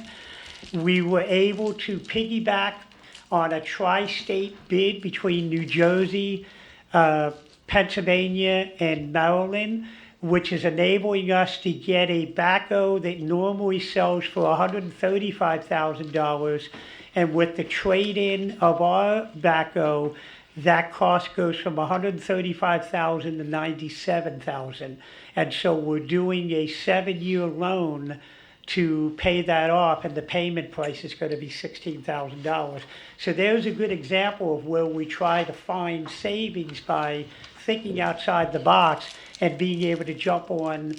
We were able to piggyback on a tri-state bid between New Jersey, Pennsylvania, and Maryland, which is enabling us to get a backhoe that normally sells for $135,000, and with the trade-in of our backhoe, that cost goes from $135,000 to $97,000. And so we're doing a 7-year loan to pay that off, and the payment price is going to be $16,000. So there's a good example of where we try to find savings by thinking outside the box and being able to jump on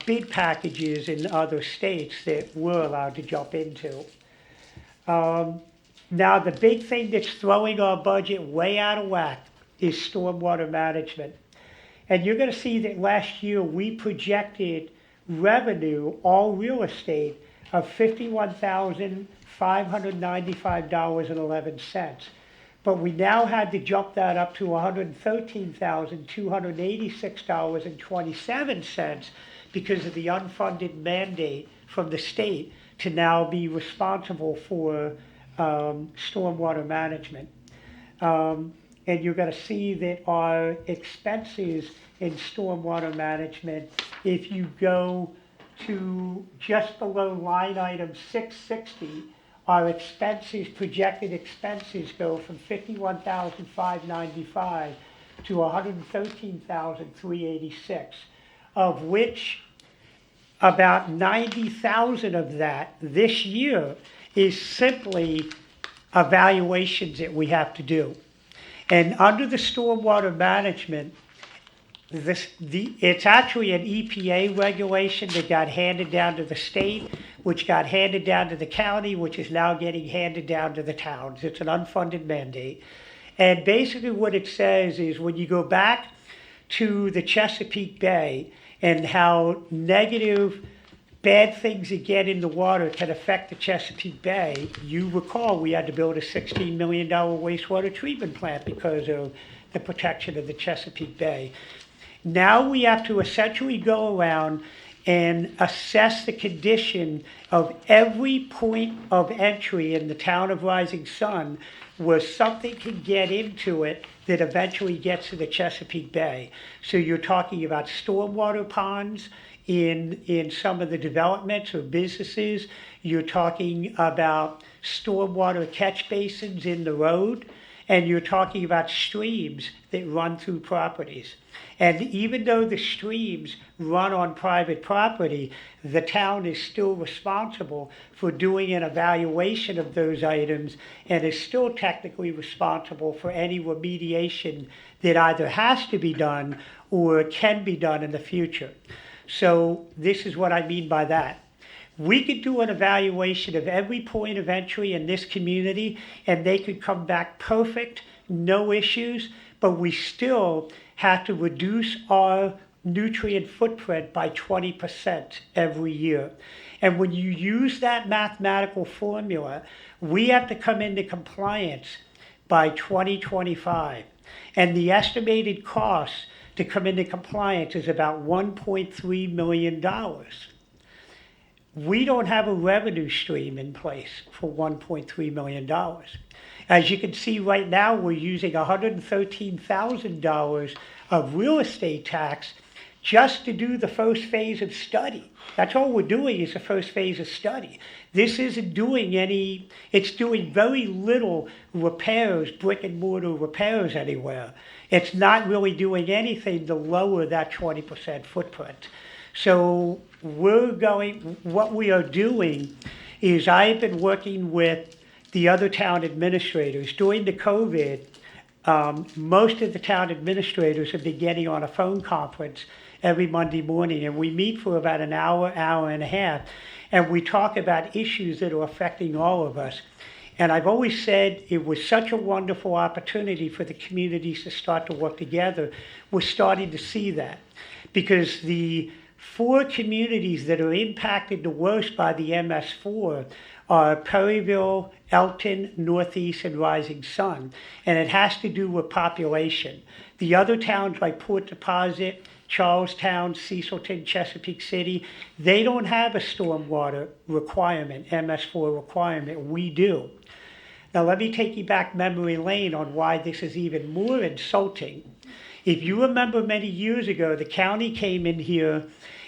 bid packages in other states that we're allowed to jump into. Now, the big thing that's throwing our budget way out of whack is stormwater management. And you're going to see that last year we projected revenue, all real estate, of $51,595.11. But we now had to jump that up to $113,286.27 because of the unfunded mandate from the state to now be responsible for stormwater management. And you're going to see that our expenses in stormwater management, if you go to just below line item 660, our expenses, projected expenses, go from $51,595 to $113,386, of which about $90,000 of that this year is simply evaluations that we have to do. And under the stormwater management, it's actually an EPA regulation that got handed down to the state, which got handed down to the county, which is now getting handed down to the towns. It's an unfunded mandate. And basically what it says is when you go back to the Chesapeake Bay and how negative, bad things that get in the water can affect the Chesapeake Bay, you recall we had to build a $16 million wastewater treatment plant because of the protection of the Chesapeake Bay. Now we have to essentially go around and assess the condition of every point of entry in the town of Rising Sun where something can get into it that eventually gets to the Chesapeake Bay. So you're talking about stormwater ponds in some of the developments or businesses. You're talking about stormwater catch basins in the road, and you're talking about streams that run through properties. And even though the streams run on private property, the town is still responsible for doing an evaluation of those items and is still technically responsible for any remediation that either has to be done or can be done in the future. So this is what I mean by that. We could do an evaluation of every point of entry in this community and they could come back perfect, no issues, but we still have to reduce our nutrient footprint by 20% every year. And when you use that mathematical formula, we have to come into compliance by 2025. And the estimated cost to come into compliance is about $1.3 million. We don't have a revenue stream in place for $1.3 million. As you can see right now, we're using $113,000 of real estate tax just to do the first phase of study. That's all we're doing is the first phase of study. This isn't doing it's doing very little repairs, brick and mortar repairs anywhere. It's not really doing anything to lower that 20% footprint. So what we are doing is I've been working with the other town administrators. During the COVID, most of the town administrators have been getting on a phone conference every Monday morning, and we meet for about an hour, hour and a half, and we talk about issues that are affecting all of us. And I've always said it was such a wonderful opportunity for the communities to start to work together. We're starting to see that because the 4 communities that are impacted the worst by the MS4 are Perryville, Elton, Northeast, and Rising Sun. And it has to do with population. The other towns like Port Deposit, Charlestown, Cecilton, Chesapeake City, they don't have a stormwater requirement, MS4 requirement. We do. Now let me take you back memory lane on why this is even more insulting. If you remember many years ago, the county came in here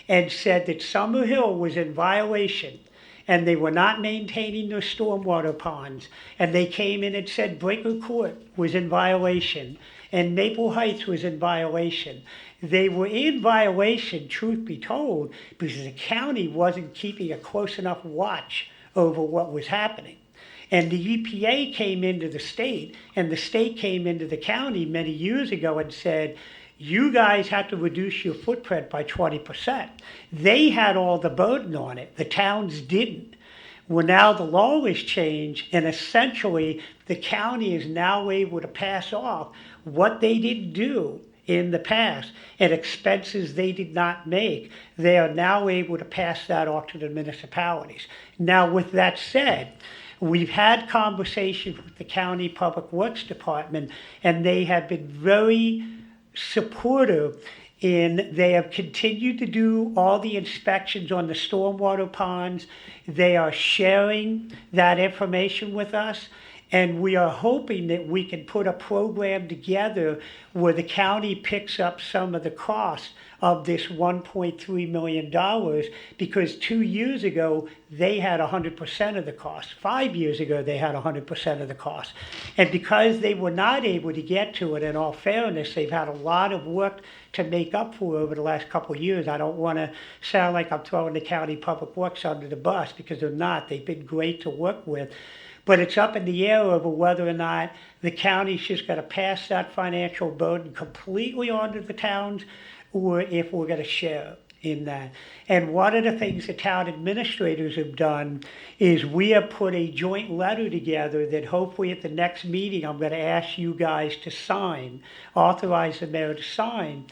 and said that Summer Hill was in violation and they were not maintaining their stormwater ponds. And they came in and said Breaker Court was in violation and Maple Heights was in violation. They were in violation, truth be told, because the county wasn't keeping a close enough watch over what was happening. And the EPA came into the state, and the state came into the county many years ago and said, you guys have to reduce your footprint by 20%. They had all the burden on it. The towns didn't. Well, now the law has changed, and essentially the county is now able to pass off what they didn't do in the past and expenses they did not make. They are now able to pass that off to the municipalities. Now, with that said, we've had conversations with the county public works department, and they have been very supportive they have continued to do all the inspections on the stormwater ponds. They are sharing that information with us, And we are hoping that we can put a program together where the county picks up some of the cost of this $1.3 million, because 2 years ago, they had 100% of the cost. 5 years ago, they had 100% of the cost. And because they were not able to get to it, in all fairness, they've had a lot of work to make up for over the last couple of years. I don't want to sound like I'm throwing the county public works under the bus, because they're not. They've been great to work with. But it's up in the air over whether or not the county's just going to pass that financial burden completely onto the towns, or if we're going to share in that. And one of the things the town administrators have done is we have put a joint letter together that hopefully at the next meeting I'm going to ask you guys to sign, authorize the mayor to sign,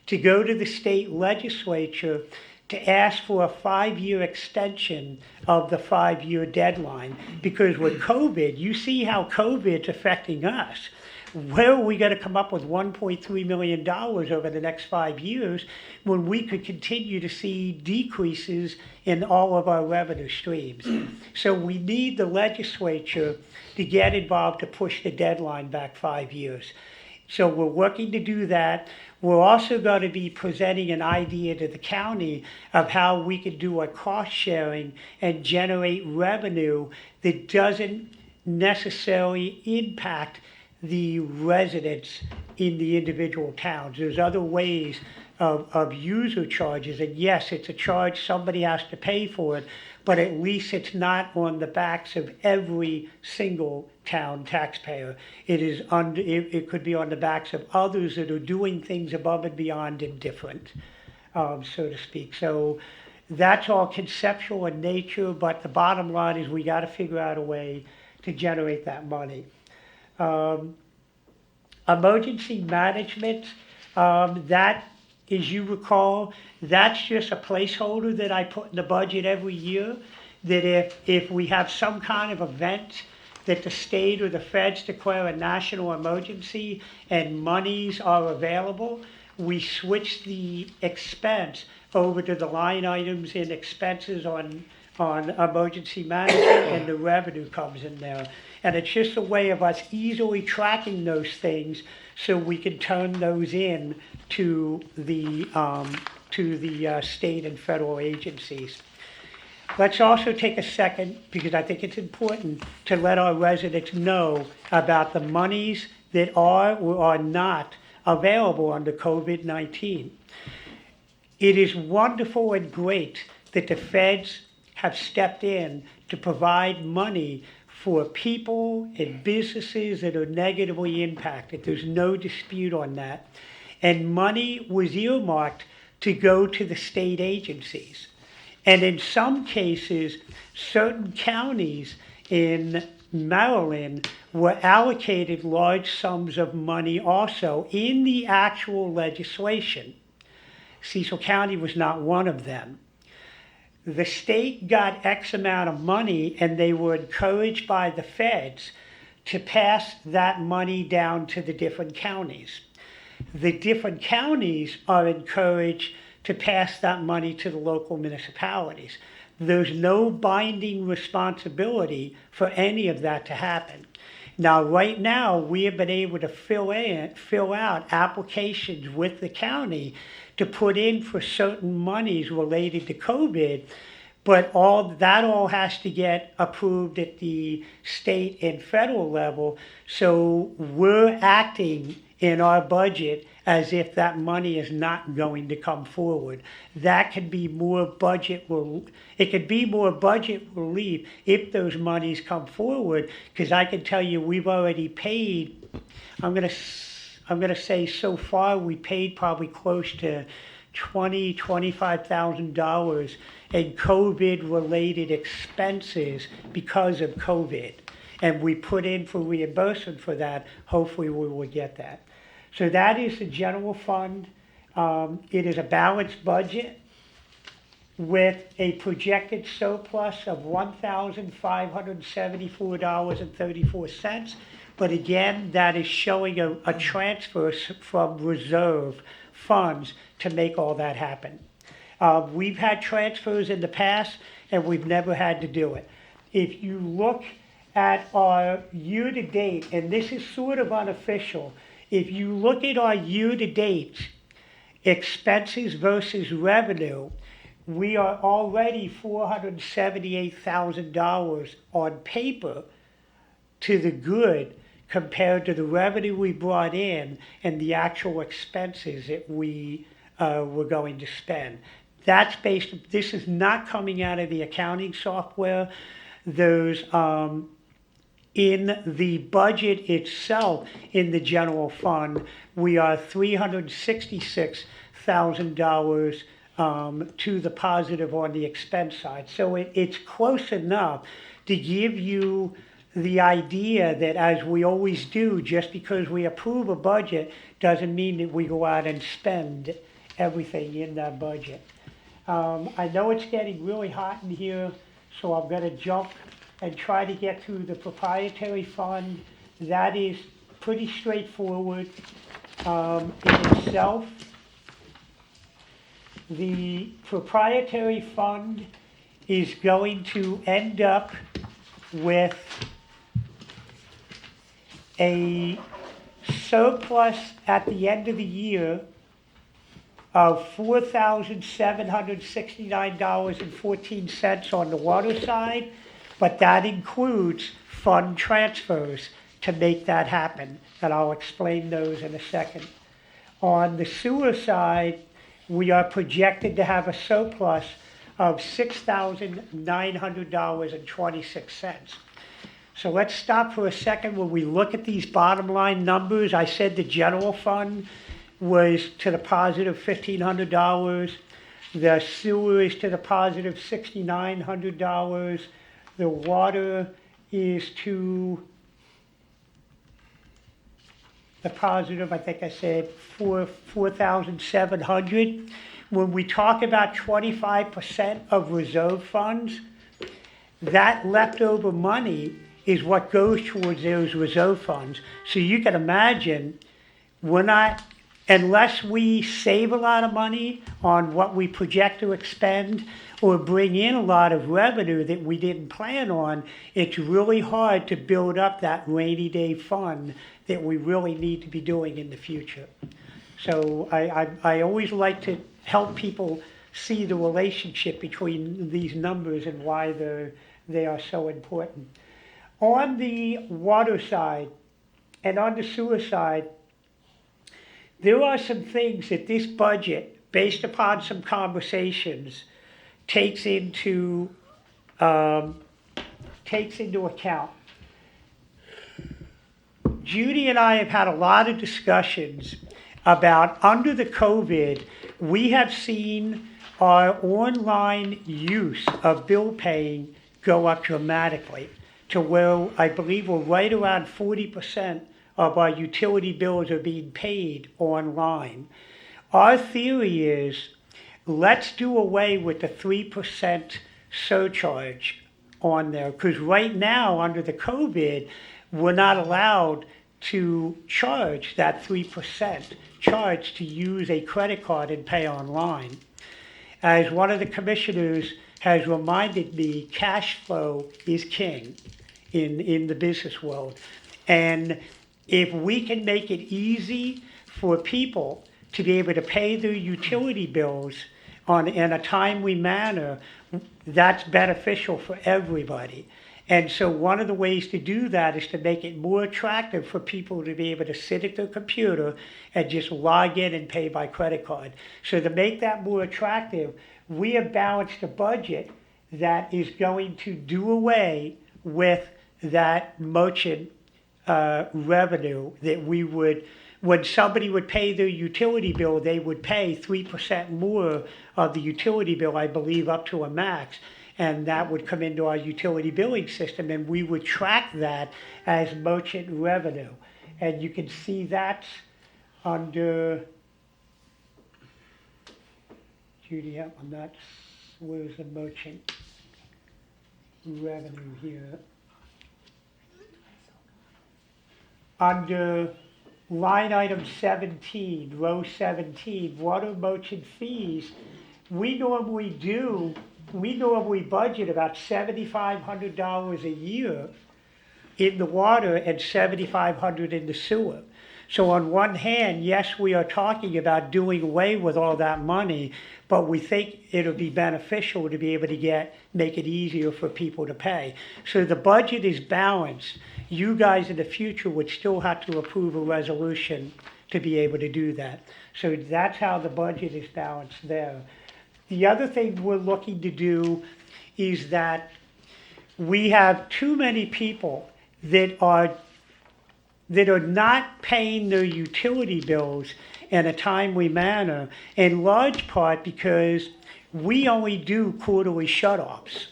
to go to the state legislature to ask for a 5-year extension of the 5-year deadline. Because with COVID, you see how COVID's affecting us. Where are we going to come up with $1.3 million over the next 5 years when we could continue to see decreases in all of our revenue streams? So we need the legislature to get involved to push the deadline back 5 years. So we're working to do that. We're also going to be presenting an idea to the county of how we can do a cost sharing and generate revenue that doesn't necessarily impact the residents in the individual towns. There's other ways of user charges, and yes, it's a charge, somebody has to pay for it, but at least it's not on the backs of every single town taxpayer. It could be on the backs of others that are doing things above and beyond and different, so to speak. So that's all conceptual in nature, but the bottom line is we got to figure out a way to generate that money. Emergency management, that, as you recall, that's just a placeholder that I put in the budget every year, that if we have some kind of event that the state or the feds declare a national emergency and monies are available, we switch the expense over to the line items in expenses on emergency management, and the revenue comes in there. And it's just a way of us easily tracking those things so we can turn those in to the state and federal agencies. Let's also take a second, because I think it's important, to let our residents know about the monies that are or are not available under COVID-19. It is wonderful and great that the feds have stepped in to provide money for people and businesses that are negatively impacted. There's no dispute on that. And money was earmarked to go to the state agencies. And in some cases, certain counties in Maryland were allocated large sums of money also in the actual legislation. Cecil County was not one of them. The state got X amount of money, and they were encouraged by the feds to pass that money down to the different counties. The different counties are encouraged to pass that money to the local municipalities. There's no binding responsibility for any of that to happen. Now, right now, we have been able to fill out applications with the county to put in for certain monies related to COVID, but all has to get approved at the state and federal level. So we're acting in our budget as if that money is not going to come forward. That could be more budget relief if those monies come forward, because I can tell you we've already paid, I'm gonna say so far we paid probably close to $25,000 in COVID-related expenses because of COVID. And we put in for reimbursement for that. Hopefully we will get that. So that is the general fund. It is a balanced budget with a projected surplus of $1,574.34. But again, that is showing a transfer from reserve funds to make all that happen. We've had transfers in the past, and we've never had to do it. If you look at our year-to-date, and this is sort of unofficial, if you look at our year-to-date expenses versus revenue, we are already $478,000 on paper to the good compared to the revenue we brought in and the actual expenses that we were going to spend. That's based, this is not coming out of the accounting software. There's, in the budget itself, in the general fund, we are $366,000 to the positive on the expense side. So it's close enough to give you the idea that, as we always do, just because we approve a budget doesn't mean that we go out and spend everything in that budget. I know it's getting really hot in here, so I'm going to jump and try to get through the proprietary fund. That is pretty straightforward in itself. The proprietary fund is going to end up with a surplus at the end of the year of $4,769.14 on the water side, but that includes fund transfers to make that happen, and I'll explain those in a second. On the sewer side, we are projected to have a surplus of $6,900.26. So let's stop for a second when we look at these bottom line numbers. I said the general fund was to the positive $1,500. The sewer is to the positive $6,900. The water is to the positive, I think I said, 4,700. When we talk about 25% of reserve funds, that leftover money is what goes towards those reserve funds. So you can imagine, we're not, unless we save a lot of money on what we project to expend or bring in a lot of revenue that we didn't plan on, it's really hard to build up that rainy day fund that we really need to be doing in the future. So I always like to help people see the relationship between these numbers and why they are so important. On the water side and on the sewer side, there are some things that this budget, based upon some conversations, takes into account. Judy and I have had a lot of discussions about, under the COVID, we have seen our online use of bill paying go up dramatically to where I believe we're right around 40% of our utility bills are being paid online. Our theory is, let's do away with the 3% surcharge on there, because right now, under the COVID, we're not allowed to charge that 3% charge to use a credit card and pay online. As one of the commissioners has reminded me, cash flow is king in the business world. And if we can make it easy for people to be able to pay their utility bills in a timely manner, that's beneficial for everybody. And so one of the ways to do that is to make it more attractive for people to be able to sit at their computer and just log in and pay by credit card. So to make that more attractive, we have balanced a budget that is going to do away with that merchant revenue that we would, when somebody would pay their utility bill, they would pay 3% more of the utility bill, I believe, up to a max. And that would come into our utility billing system, and we would track that as merchant revenue. And you can see that's under, Judy, I'm not, where's the merchant revenue here? Under line item 17, row 17, water merchant fees, we normally budget about $7,500 a year in the water and 7,500 in the sewer. So on one hand, yes, we are talking about doing away with all that money, but we think it'll be beneficial to be able to make it easier for people to pay. So the budget is balanced. You guys in the future would still have to approve a resolution to be able to do that. So that's how the budget is balanced there. The other thing we're looking to do is that we have too many people that are not paying their utility bills in a timely manner, in large part because we only do quarterly shutoffs,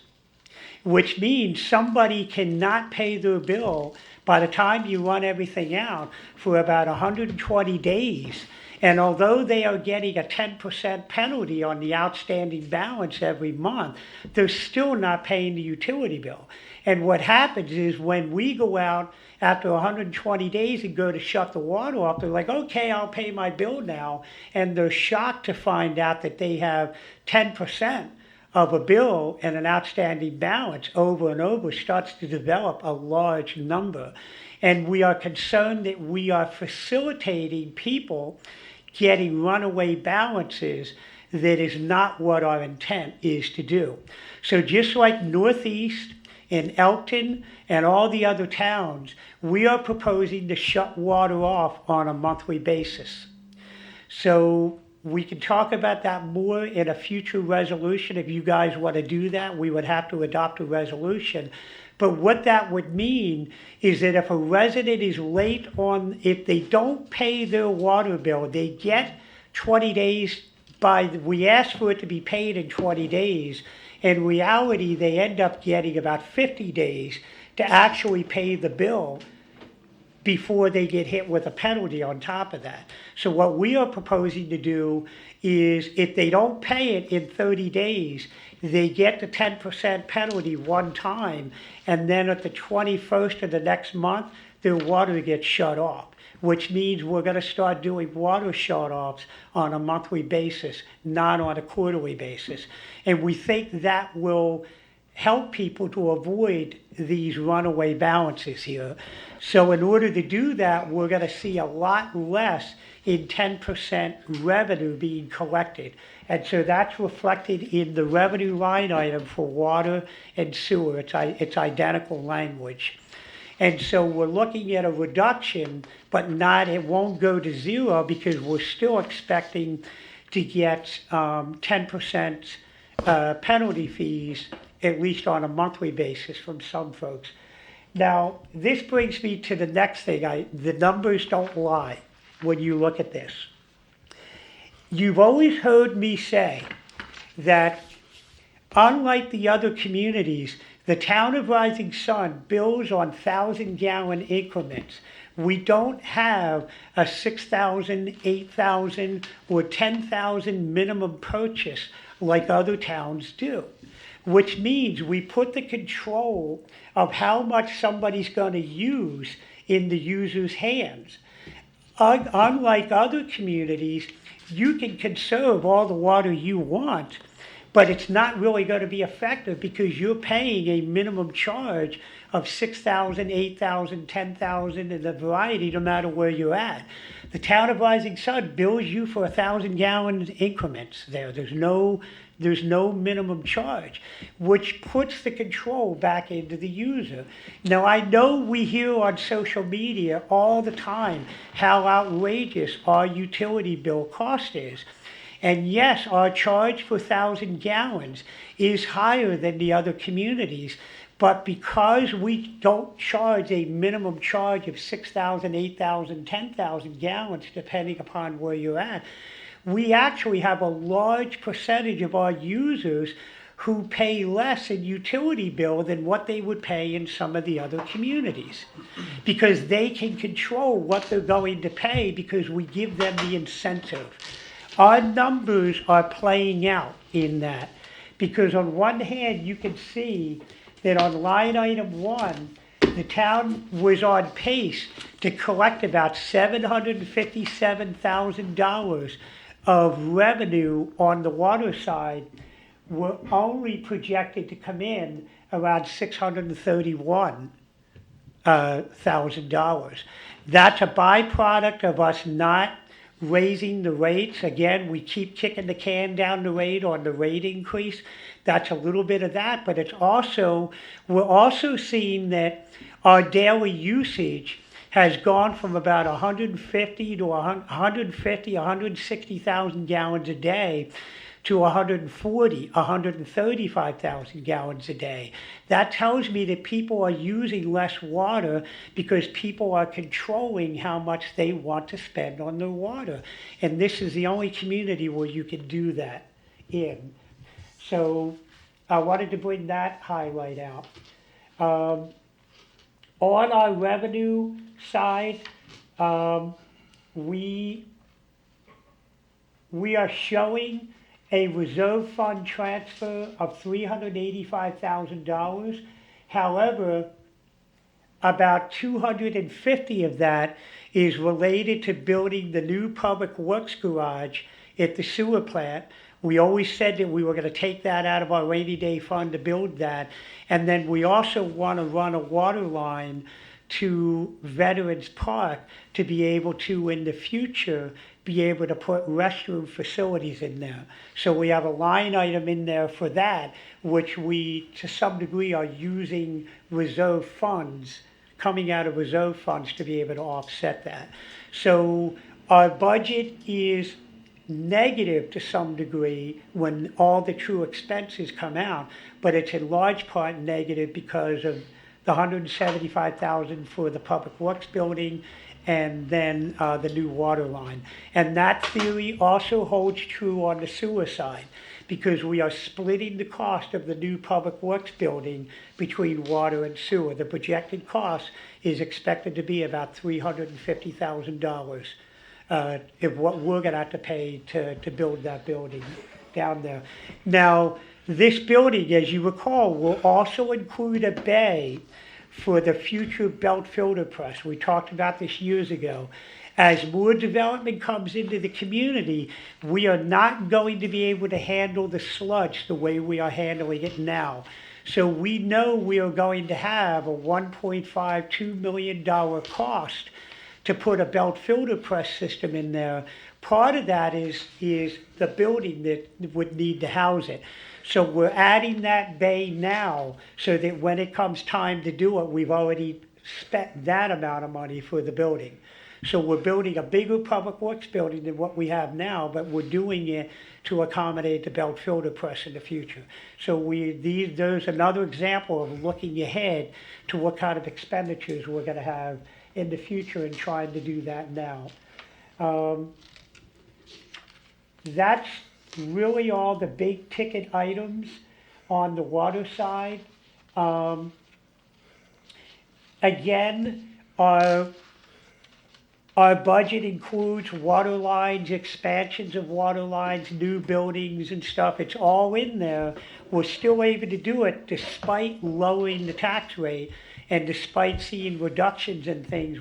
which means somebody cannot pay their bill by the time you run everything out for about 120 days. And although they are getting a 10% penalty on the outstanding balance every month, they're still not paying the utility bill. And what happens is when we go out after 120 days and go to shut the water off, they're like, okay, I'll pay my bill now. And they're shocked to find out that they have 10% of a bill and an outstanding balance over and over starts to develop a large number. And we are concerned that we are facilitating people getting runaway balances. That is not what our intent is to do. So just like Northeast and Elkton and all the other towns, we are proposing to shut water off on a monthly basis. So we can talk about that more in a future resolution. If you guys want to do that, we would have to adopt a resolution. But what that would mean is that if a resident is late if they don't pay their water bill, they get 20 days we ask for it to be paid in 20 days. In reality, they end up getting about 50 days to actually pay the bill before they get hit with a penalty on top of that. So what we are proposing to do is if they don't pay it in 30 days, they get the 10% penalty one time, and then at the 21st of the next month, their water gets shut off, which means we're going to start doing water shut-offs on a monthly basis, not on a quarterly basis. And we think that will help people to avoid these runaway balances here. So in order to do that, we're going to see a lot less in 10% revenue being collected. And so that's reflected in the revenue line item for water and sewer. It's identical language. And so we're looking at a reduction, but it won't go to zero because we're still expecting to get 10% penalty fees, at least on a monthly basis from some folks. Now, this brings me to the next thing. The numbers don't lie when you look at this. You've always heard me say that unlike the other communities, the town of Rising Sun bills on 1,000-gallon increments. We don't have a 6,000, 8,000, or 10,000 minimum purchase like other towns do, which means we put the control of how much somebody's going to use in the user's hands. Unlike other communities, you can conserve all the water you want, but it's not really going to be effective because you're paying a minimum charge of 6,000, 8,000, 10,000, and a variety no matter where you're at. The town of Rising Sun bills you for 1,000-gallon increments there. There's no minimum charge, which puts the control back into the user. Now, I know we hear on social media all the time how outrageous our utility bill cost is. And yes, our charge for 1,000 gallons is higher than the other communities, but because we don't charge a minimum charge of 6,000, 8,000, 10,000 gallons, depending upon where you're at, we actually have a large percentage of our users who pay less in utility bill than what they would pay in some of the other communities, because they can control what they're going to pay because we give them the incentive. Our numbers are playing out in that, because on one hand, you can see that on line item 1, the town was on pace to collect about $757,000 of revenue on the water side. We're only projected to come in around $631 $100,000. That's a byproduct of us not raising the rates. Again, we keep kicking the can down the road on the rate increase. That's a little bit of that, but it's also, we're also seeing that our daily usage has gone from about 150 to 160,000 gallons a day to 135,000 gallons a day. That tells me that people are using less water because people are controlling how much they want to spend on their water. And this is the only community where you can do that in. So I wanted to bring that highlight out. On our revenue side, we are showing a reserve fund transfer of $385,000. However, about 250 of that is related to building the new public works garage at the sewer plant. We always said that we were going to take that out of our rainy day fund to build that. And then we also want to run a water line to Veterans Park to be able to, in the future, be able to put restroom facilities in there. So we have a line item in there for that, which we, to some degree, are using reserve funds, coming out of reserve funds to be able to offset that. So our budget is negative to some degree when all the true expenses come out, but it's in large part negative because of the $175,000 for the public works building and then the new water line. And that theory also holds true on the sewer side because we are splitting the cost of the new public works building between water and sewer. The projected cost is expected to be about $350,000 of what we're going to have to pay to build that building down there. Now, this building, as you recall, will also include a bay for the future belt filter press. We talked about this years ago. As more development comes into the community, we are not going to be able to handle the sludge the way we are handling it now. So we know we are going to have a $1.52 million cost to put a belt filter press system in there. Part of that is the building that would need to house it. So we're adding that bay now so that when it comes time to do it, we've already spent that amount of money for the building. So we're building a bigger public works building than what we have now, but we're doing it to accommodate the belt filter press in the future. So there's another example of looking ahead to what kind of expenditures we're going to have in the future and trying to do that now. That's really all the big ticket items on the water side. Again, our budget includes water lines, expansions of water lines, new buildings and stuff. It's all in there. We're still able to do it despite lowering the tax rate and despite seeing reductions in things.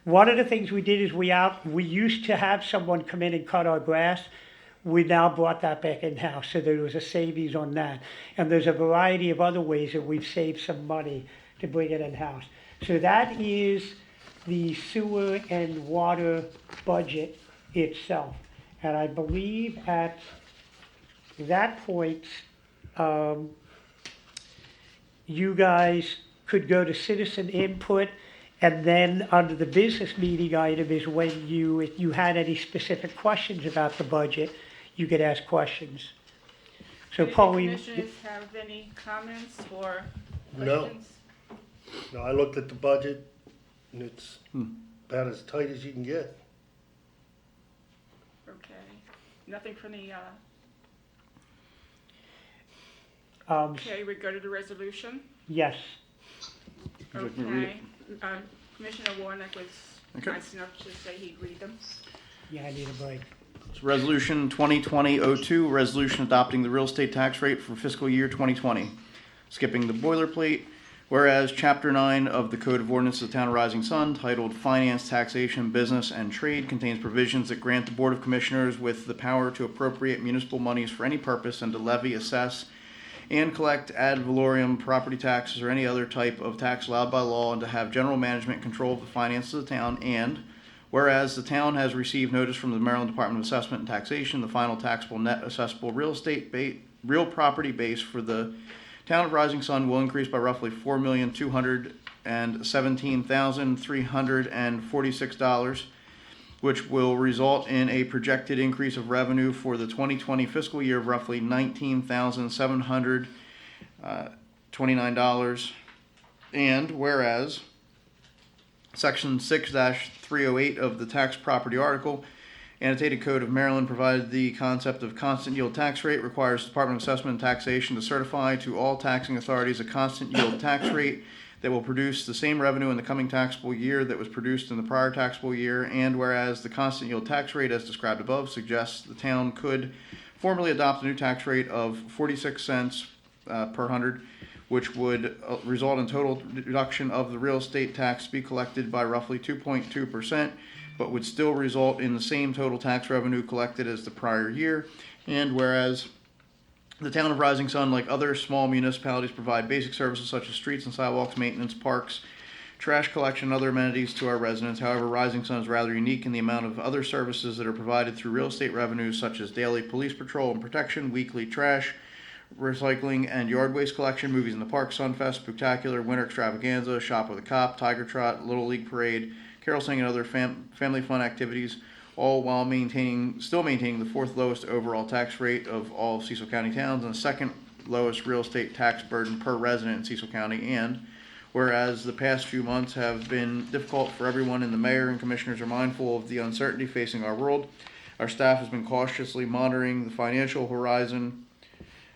One of the things we did is we used to have someone come in and cut our grass. We now brought that back in-house, so there was a savings on that. And there's a variety of other ways that we've saved some money to bring it in-house. So that is the sewer and water budget itself. And I believe at that point, you guys could go to citizen input, and then under the business meeting item is when if you had any specific questions about the budget, you could ask questions. So Any Pauline. commissioners have any comments or No. questions? No, I looked at the budget, and it's about as tight as you can get. Okay. Nothing from the, Um, okay, we go to the resolution. yes, Would you like me to read Okay. Commissioner Warnock was Okay. nice enough to say he'd read them. yeah, I need a break. It's Resolution 2020-02, resolution adopting the real estate tax rate for fiscal year 2020. Skipping the boilerplate, whereas Chapter 9 of the Code of Ordinances of the Town of Rising Sun, titled Finance, Taxation, Business, and Trade, contains provisions that grant the Board of Commissioners with the power to appropriate municipal monies for any purpose and to levy, assess, and collect ad valorem property taxes or any other type of tax allowed by law, and to have general management control of the finances of the town. And whereas the town has received notice from the Maryland Department of Assessment and Taxation, the final taxable net assessable real property base for the town of Rising Sun will increase by roughly $4,217,346, which will result in a projected increase of revenue for the 2020 fiscal year of roughly $19,729. And whereas Section 6-308 of the tax property article, Annotated Code of Maryland, provided the concept of constant yield tax rate requires the Department of Assessment and Taxation to certify to all taxing authorities a constant yield tax rate that will produce the same revenue in the coming taxable year that was produced in the prior taxable year. And whereas the constant yield tax rate, as described above, suggests the town could formally adopt a new tax rate of 46 cents per hundred, which would result in total reduction of the real estate tax to be collected by roughly 2.2%, but would still result in the same total tax revenue collected as the prior year. And whereas the town of Rising Sun, like other small municipalities, provide basic services such as streets and sidewalks, maintenance, parks, trash collection, and other amenities to our residents. However, Rising Sun is rather unique in the amount of other services that are provided through real estate revenues, such as daily police patrol and protection, weekly trash, recycling and yard waste collection, movies in the park, Sunfest, Spooktacular, Winter Extravaganza, Shop with a Cop, Tiger Trot, Little League Parade, carol singing, and other family fun activities, all while still maintaining the fourth lowest overall tax rate of all of Cecil County towns and the second lowest real estate tax burden per resident in Cecil County. And whereas the past few months have been difficult for everyone, and the mayor and commissioners are mindful of the uncertainty facing our world, our staff has been cautiously monitoring the financial horizon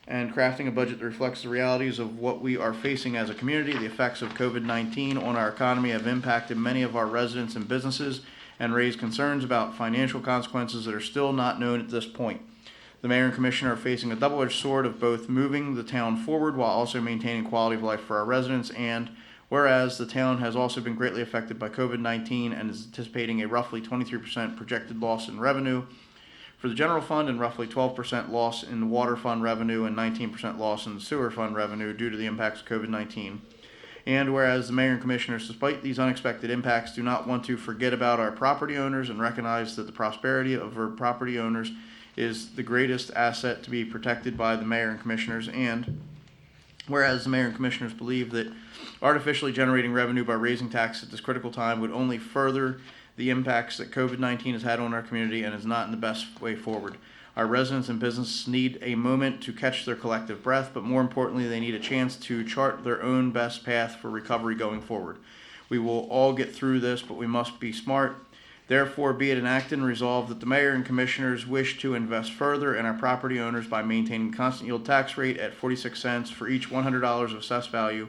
and crafting a budget that reflects the realities of what we are facing as a community. The effects of COVID-19 on our economy have impacted many of our residents and businesses and raised concerns about financial consequences that are still not known at this point. The mayor and commissioner are facing a double-edged sword of both moving the town forward while also maintaining quality of life for our residents. And whereas the town has also been greatly affected by COVID-19 and is anticipating a roughly 23% projected loss in revenue for the general fund and roughly 12% loss in the water fund revenue and 19% loss in the sewer fund revenue due to the impacts of COVID-19. And whereas the mayor and commissioners, despite these unexpected impacts, do not want to forget about our property owners and recognize that the prosperity of our property owners is the greatest asset to be protected by the mayor and commissioners. And whereas the mayor and commissioners believe that artificially generating revenue by raising taxes at this critical time would only further the impacts that COVID-19 has had on our community and is not in the best way forward. Our residents and businesses need a moment to catch their collective breath, but more importantly, they need a chance to chart their own best path for recovery going forward. We will all get through this, but we must be smart. Therefore, be it enacted and resolved that the mayor and commissioners wish to invest further in our property owners by maintaining constant yield tax rate at 46 cents for each $100 of assessed value.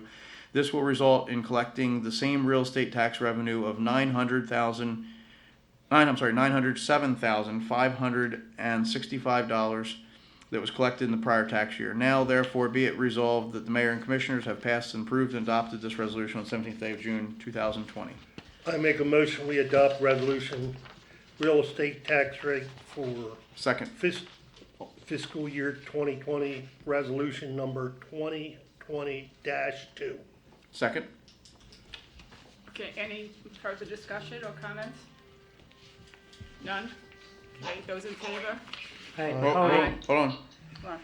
This will result in collecting the same real estate tax revenue of $907,565 that was collected in the prior tax year. Now, therefore, be it resolved that the mayor and commissioners have passed and approved and adopted this resolution on the 17th day of June, 2020. I make a motion, we adopt resolution, real estate tax rate for Second. fiscal year 2020, resolution number 2020-2. Second. Okay, any further discussion or comments? None? Okay, those in favor? Hey, Hold hold on. on. Hold on. Come on.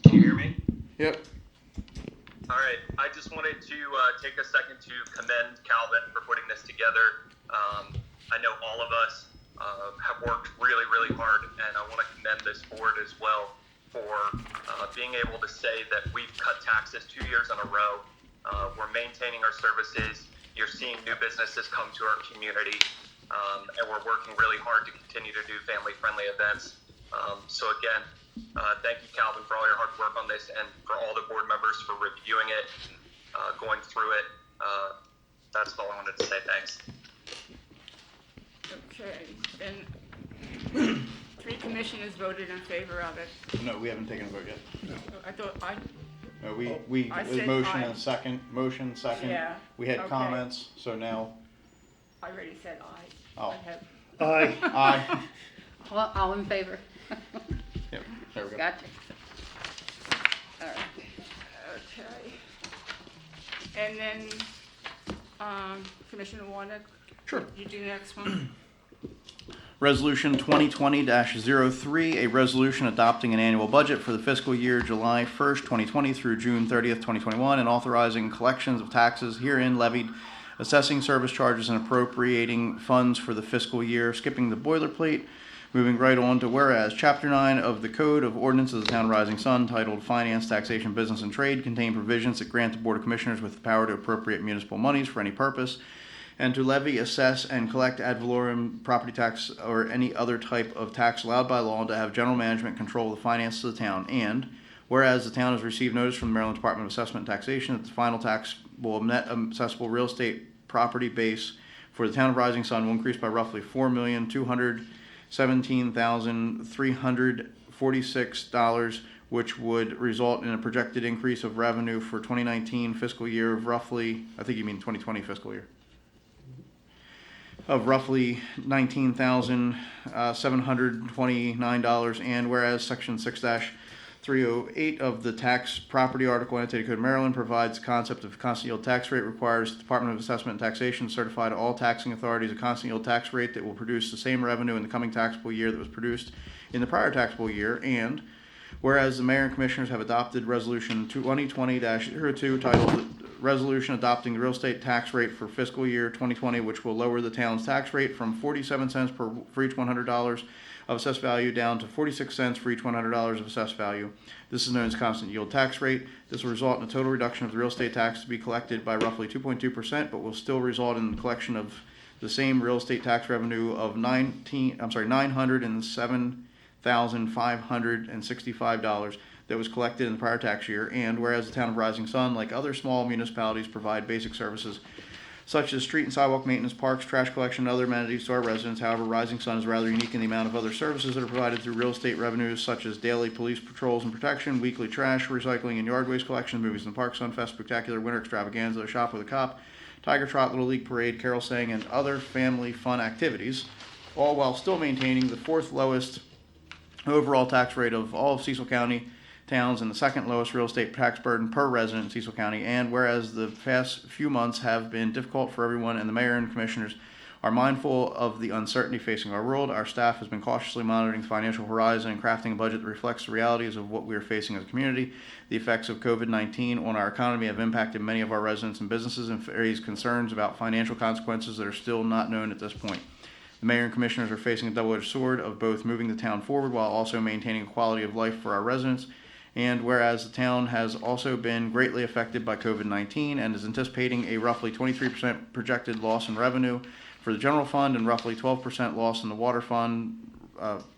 Can you hear me? Yep. All right. I just wanted to take a second to commend Calvin for putting this together. I know all of us have worked really, really hard, and I want to commend this board as well for being able to say that we've cut taxes 2 years in a row. We're maintaining our services. You're seeing new businesses come to our community, and we're working really hard to continue to do family-friendly events. So again, thank you, Calvin, for all your hard work on this, and for all the board members for reviewing it, going through it. That's all I wanted to say. Thanks. Okay, and 3 commissioners voted in favor of it. No, we haven't taken a vote yet. I thought, No, we I it was said motion aye. and second, motion second. Yeah, We had okay. comments, so now, I already said aye. Oh. I have, Aye. aye. All in favor? Yep, there we go. Gotcha. Okay. And then, Commissioner Warner? Sure. You do the next one? Resolution 2020-03, a resolution adopting an annual budget for the fiscal year July 1st, 2020 through June 30th, 2021, and authorizing collections of taxes herein levied, assessing service charges, and appropriating funds for the fiscal year, skipping the boilerplate, moving right on to whereas Chapter 9 of the Code of Ordinances of the Town of Rising Sun, titled Finance, Taxation, Business, and Trade, contain provisions that grant the Board of Commissioners with the power to appropriate municipal monies for any purpose, and to levy, assess, and collect ad valorem property tax or any other type of tax allowed by law, and to have general management control of the finances of the town. And whereas the town has received notice from the Maryland Department of Assessment and Taxation that the final taxable net assessable real estate property base for the town of Rising Sun will increase by roughly $4,217,346, which would result in a projected increase of revenue for 2019 fiscal year of roughly, I think you mean 2020 fiscal year, of roughly $19,729, and whereas Section 6-308 of the Tax Property Article Annotated Code of Maryland provides the concept of constant yield tax rate, requires the Department of Assessment and Taxation to certify to all taxing authorities a constant yield tax rate that will produce the same revenue in the coming taxable year that was produced in the prior taxable year. And whereas the Mayor and Commissioners have adopted Resolution 2020-02 titled Resolution Adopting the Real Estate Tax Rate for Fiscal Year 2020, which will lower the town's tax rate from 47 cents for each $100 of assessed value down to 46 cents for each $100 of assessed value. This is known as constant yield tax rate. This will result in a total reduction of the real estate tax to be collected by roughly 2.2%, but will still result in the collection of the same real estate tax revenue of $907,565 that was collected in the prior tax year. And whereas the town of Rising Sun, like other small municipalities, provide basic services such as street and sidewalk maintenance, parks, trash collection, and other amenities to our residents. However, Rising Sun is rather unique in the amount of other services that are provided through real estate revenues, such as daily police patrols and protection, weekly trash, recycling, and yard waste collection, movies in the park, Sunfest, spectacular winter extravaganza, a shop with a cop, Tiger Trot, Little League Parade, carol saying, and other family fun activities, all while still maintaining the fourth lowest overall tax rate of all of Cecil County towns and the second lowest real estate tax burden per resident in Cecil County. And whereas the past few months have been difficult for everyone, and the Mayor and Commissioners are mindful of the uncertainty facing our world, our staff has been cautiously monitoring the financial horizon and crafting a budget that reflects the realities of what we are facing as a community. The effects of COVID-19 on our economy have impacted many of our residents and businesses and raised concerns about financial consequences that are still not known at this point. The Mayor and Commissioners are facing a double-edged sword of both moving the town forward while also maintaining a quality of life for our residents. And whereas the town has also been greatly affected by COVID-19 and is anticipating a roughly 23% projected loss in revenue for the general fund and roughly 12% loss in the water fund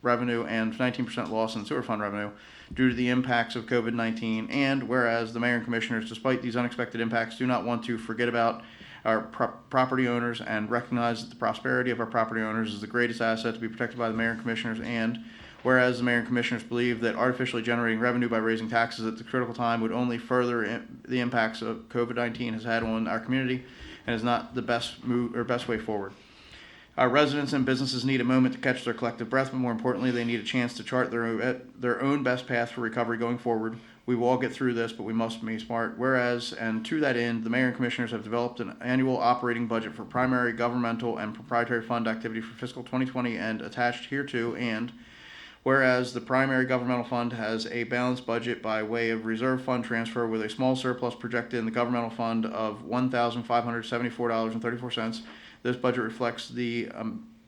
revenue and 19% loss in sewer fund revenue due to the impacts of COVID-19. And whereas the Mayor and Commissioners, despite these unexpected impacts, do not want to forget about our property owners and recognize that the prosperity of our property owners is the greatest asset to be protected by the Mayor and Commissioners. And whereas the Mayor and Commissioners believe that artificially generating revenue by raising taxes at the critical time would only further the impacts of COVID-19 has had on our community and is not the best move or best way forward. Our residents and businesses need a moment to catch their collective breath, but more importantly, they need a chance to chart their own best path for recovery going forward. We will all get through this, but we must be smart. Whereas, and to that end, the Mayor and Commissioners have developed an annual operating budget for primary, governmental, and proprietary fund activity for fiscal 2020 and attached hereto. And whereas the primary governmental fund has a balanced budget by way of reserve fund transfer with a small surplus projected in the governmental fund of $1,574.34. This budget reflects the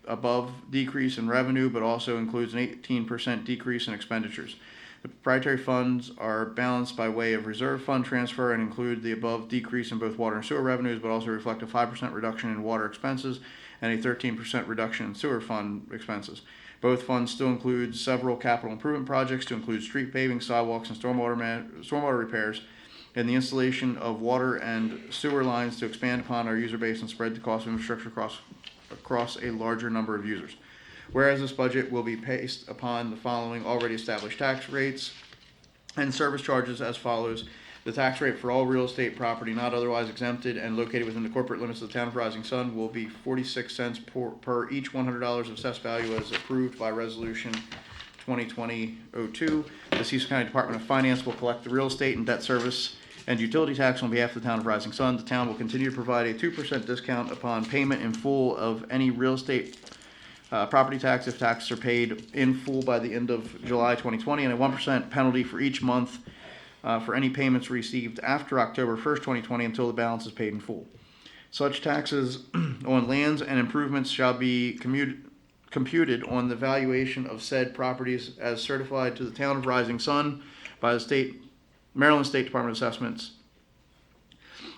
above decrease in revenue, but also includes an 18% decrease in expenditures. The proprietary funds are balanced by way of reserve fund transfer and include the above decrease in both water and sewer revenues, but also reflect a 5% reduction in water expenses and a 13% reduction in sewer fund expenses. Both funds still include several capital improvement projects to include street paving, sidewalks, and stormwater repairs, and the installation of water and sewer lines to expand upon our user base and spread the cost of infrastructure across a larger number of users. Whereas this budget will be based upon the following already established tax rates and service charges as follows. The tax rate for all real estate property not otherwise exempted and located within the corporate limits of the town of Rising Sun will be 46 cents per each $100 of assessed value as approved by Resolution 2020-02, the Cecil County Department of Finance will collect the real estate and debt service and utility tax on behalf of the town of Rising Sun. The town will continue to provide a 2% discount upon payment in full of any real estate property tax if taxes are paid in full by the end of July 2020, and a 1% penalty for each month for any payments received after October 1st, 2020 until the balance is paid in full. Such taxes on lands and improvements shall be computed on the valuation of said properties as certified to the town of Rising Sun by the Maryland State Department of Assessments.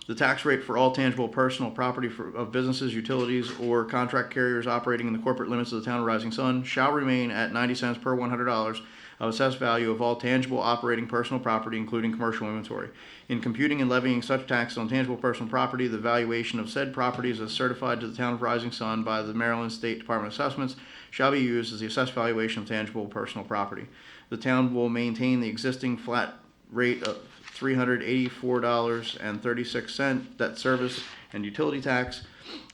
The tax rate for all tangible personal property of businesses, utilities, or contract carriers operating in the corporate limits of the town of Rising Sun shall remain at 90 cents per $100 of assessed value of all tangible operating personal property, including commercial inventory. In computing and levying such taxes on tangible personal property, the valuation of said properties as certified to the town of Rising Sun by the Maryland State Department of Assessments shall be used as the assessed valuation of tangible personal property. The town will maintain the existing flat rate of $384.36 debt service and utility tax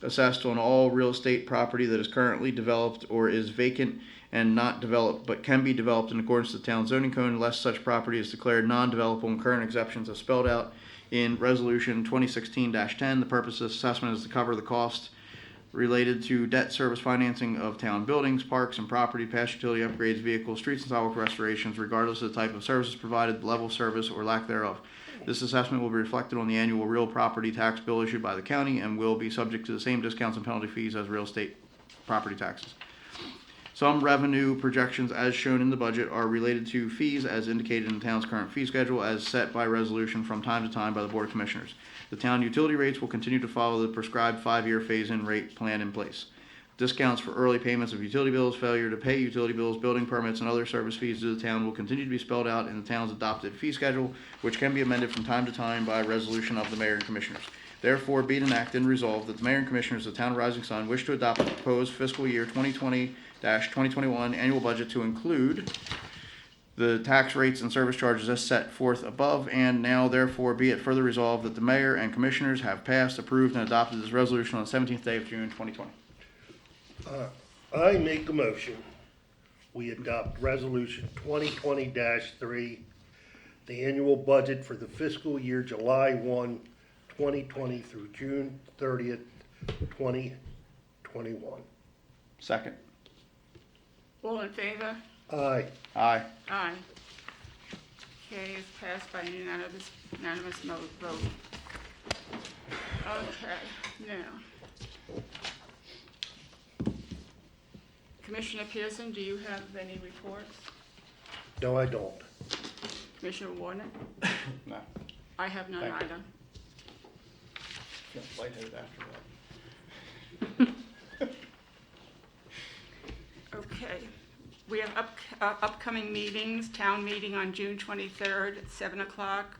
assessed on all real estate property that is currently developed or is vacant and not developed but can be developed in accordance with the town zoning code unless such property is declared non-developable and current exceptions as spelled out in Resolution 2016-10. The purpose of this assessment is to cover the cost related to debt service financing of town buildings, parks, and property, past utility upgrades, vehicles, streets, and sidewalk restorations, regardless of the type of services provided, level of service, or lack thereof. This assessment will be reflected on the annual real property tax bill issued by the county and will be subject to the same discounts and penalty fees as real estate property taxes. Some revenue projections as shown in the budget are related to fees as indicated in the town's current fee schedule as set by resolution from time to time by the Board of Commissioners. The town utility rates will continue to follow the prescribed 5-year phase-in rate plan in place. Discounts for early payments of utility bills, failure to pay utility bills, building permits, and other service fees to the town will continue to be spelled out in the town's adopted fee schedule, which can be amended from time to time by resolution of the mayor and commissioners. Therefore, be it enacted and resolved that the mayor and commissioners of the town of Rising Sun wish to adopt the proposed fiscal year 2020-2021 annual budget to include the tax rates and service charges as set forth above, and now therefore be it further resolved that the mayor and commissioners have passed, approved, and adopted this resolution on the 17th day of June 2020. I make a motion, we adopt resolution 2020-3, the annual budget for the fiscal year July 1, 2020 through June 30th, 2021. Second. All in favor? Aye. Aye. Aye. Okay, it's passed by unanimous vote. Okay, now. Commissioner Pearson, do you have any reports? No, I don't. Commissioner Warner? No. I have none Thank you. either. Feel lightheaded after that. Okay, we have upcoming meetings, town meeting on June 23rd at 7 o'clock,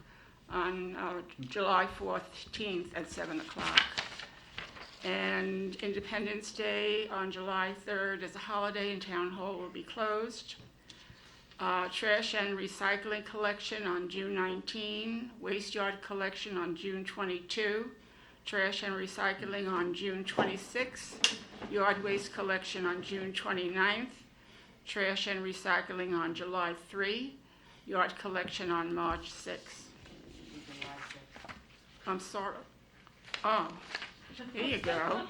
on July 14th at 7 o'clock. And Independence Day on July 3rd is a holiday and town hall will be closed. Trash and recycling collection on June 19, waste yard collection on June 22, trash and recycling on June 26, yard waste collection on June 29th, trash and recycling on July 3, yard collection on March 6. I'm sorry. Oh, here you go.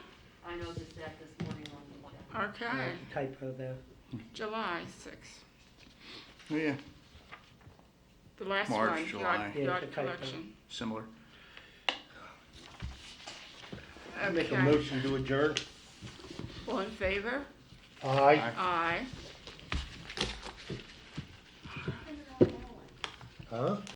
I noticed that this morning on the Okay, Typo there. July 6. Oh, yeah, The last March, one, July. Yeah, yard it's a typo. collection. similar. I make a Okay. motion to adjourn. All in favor? Aye. Aye. Huh?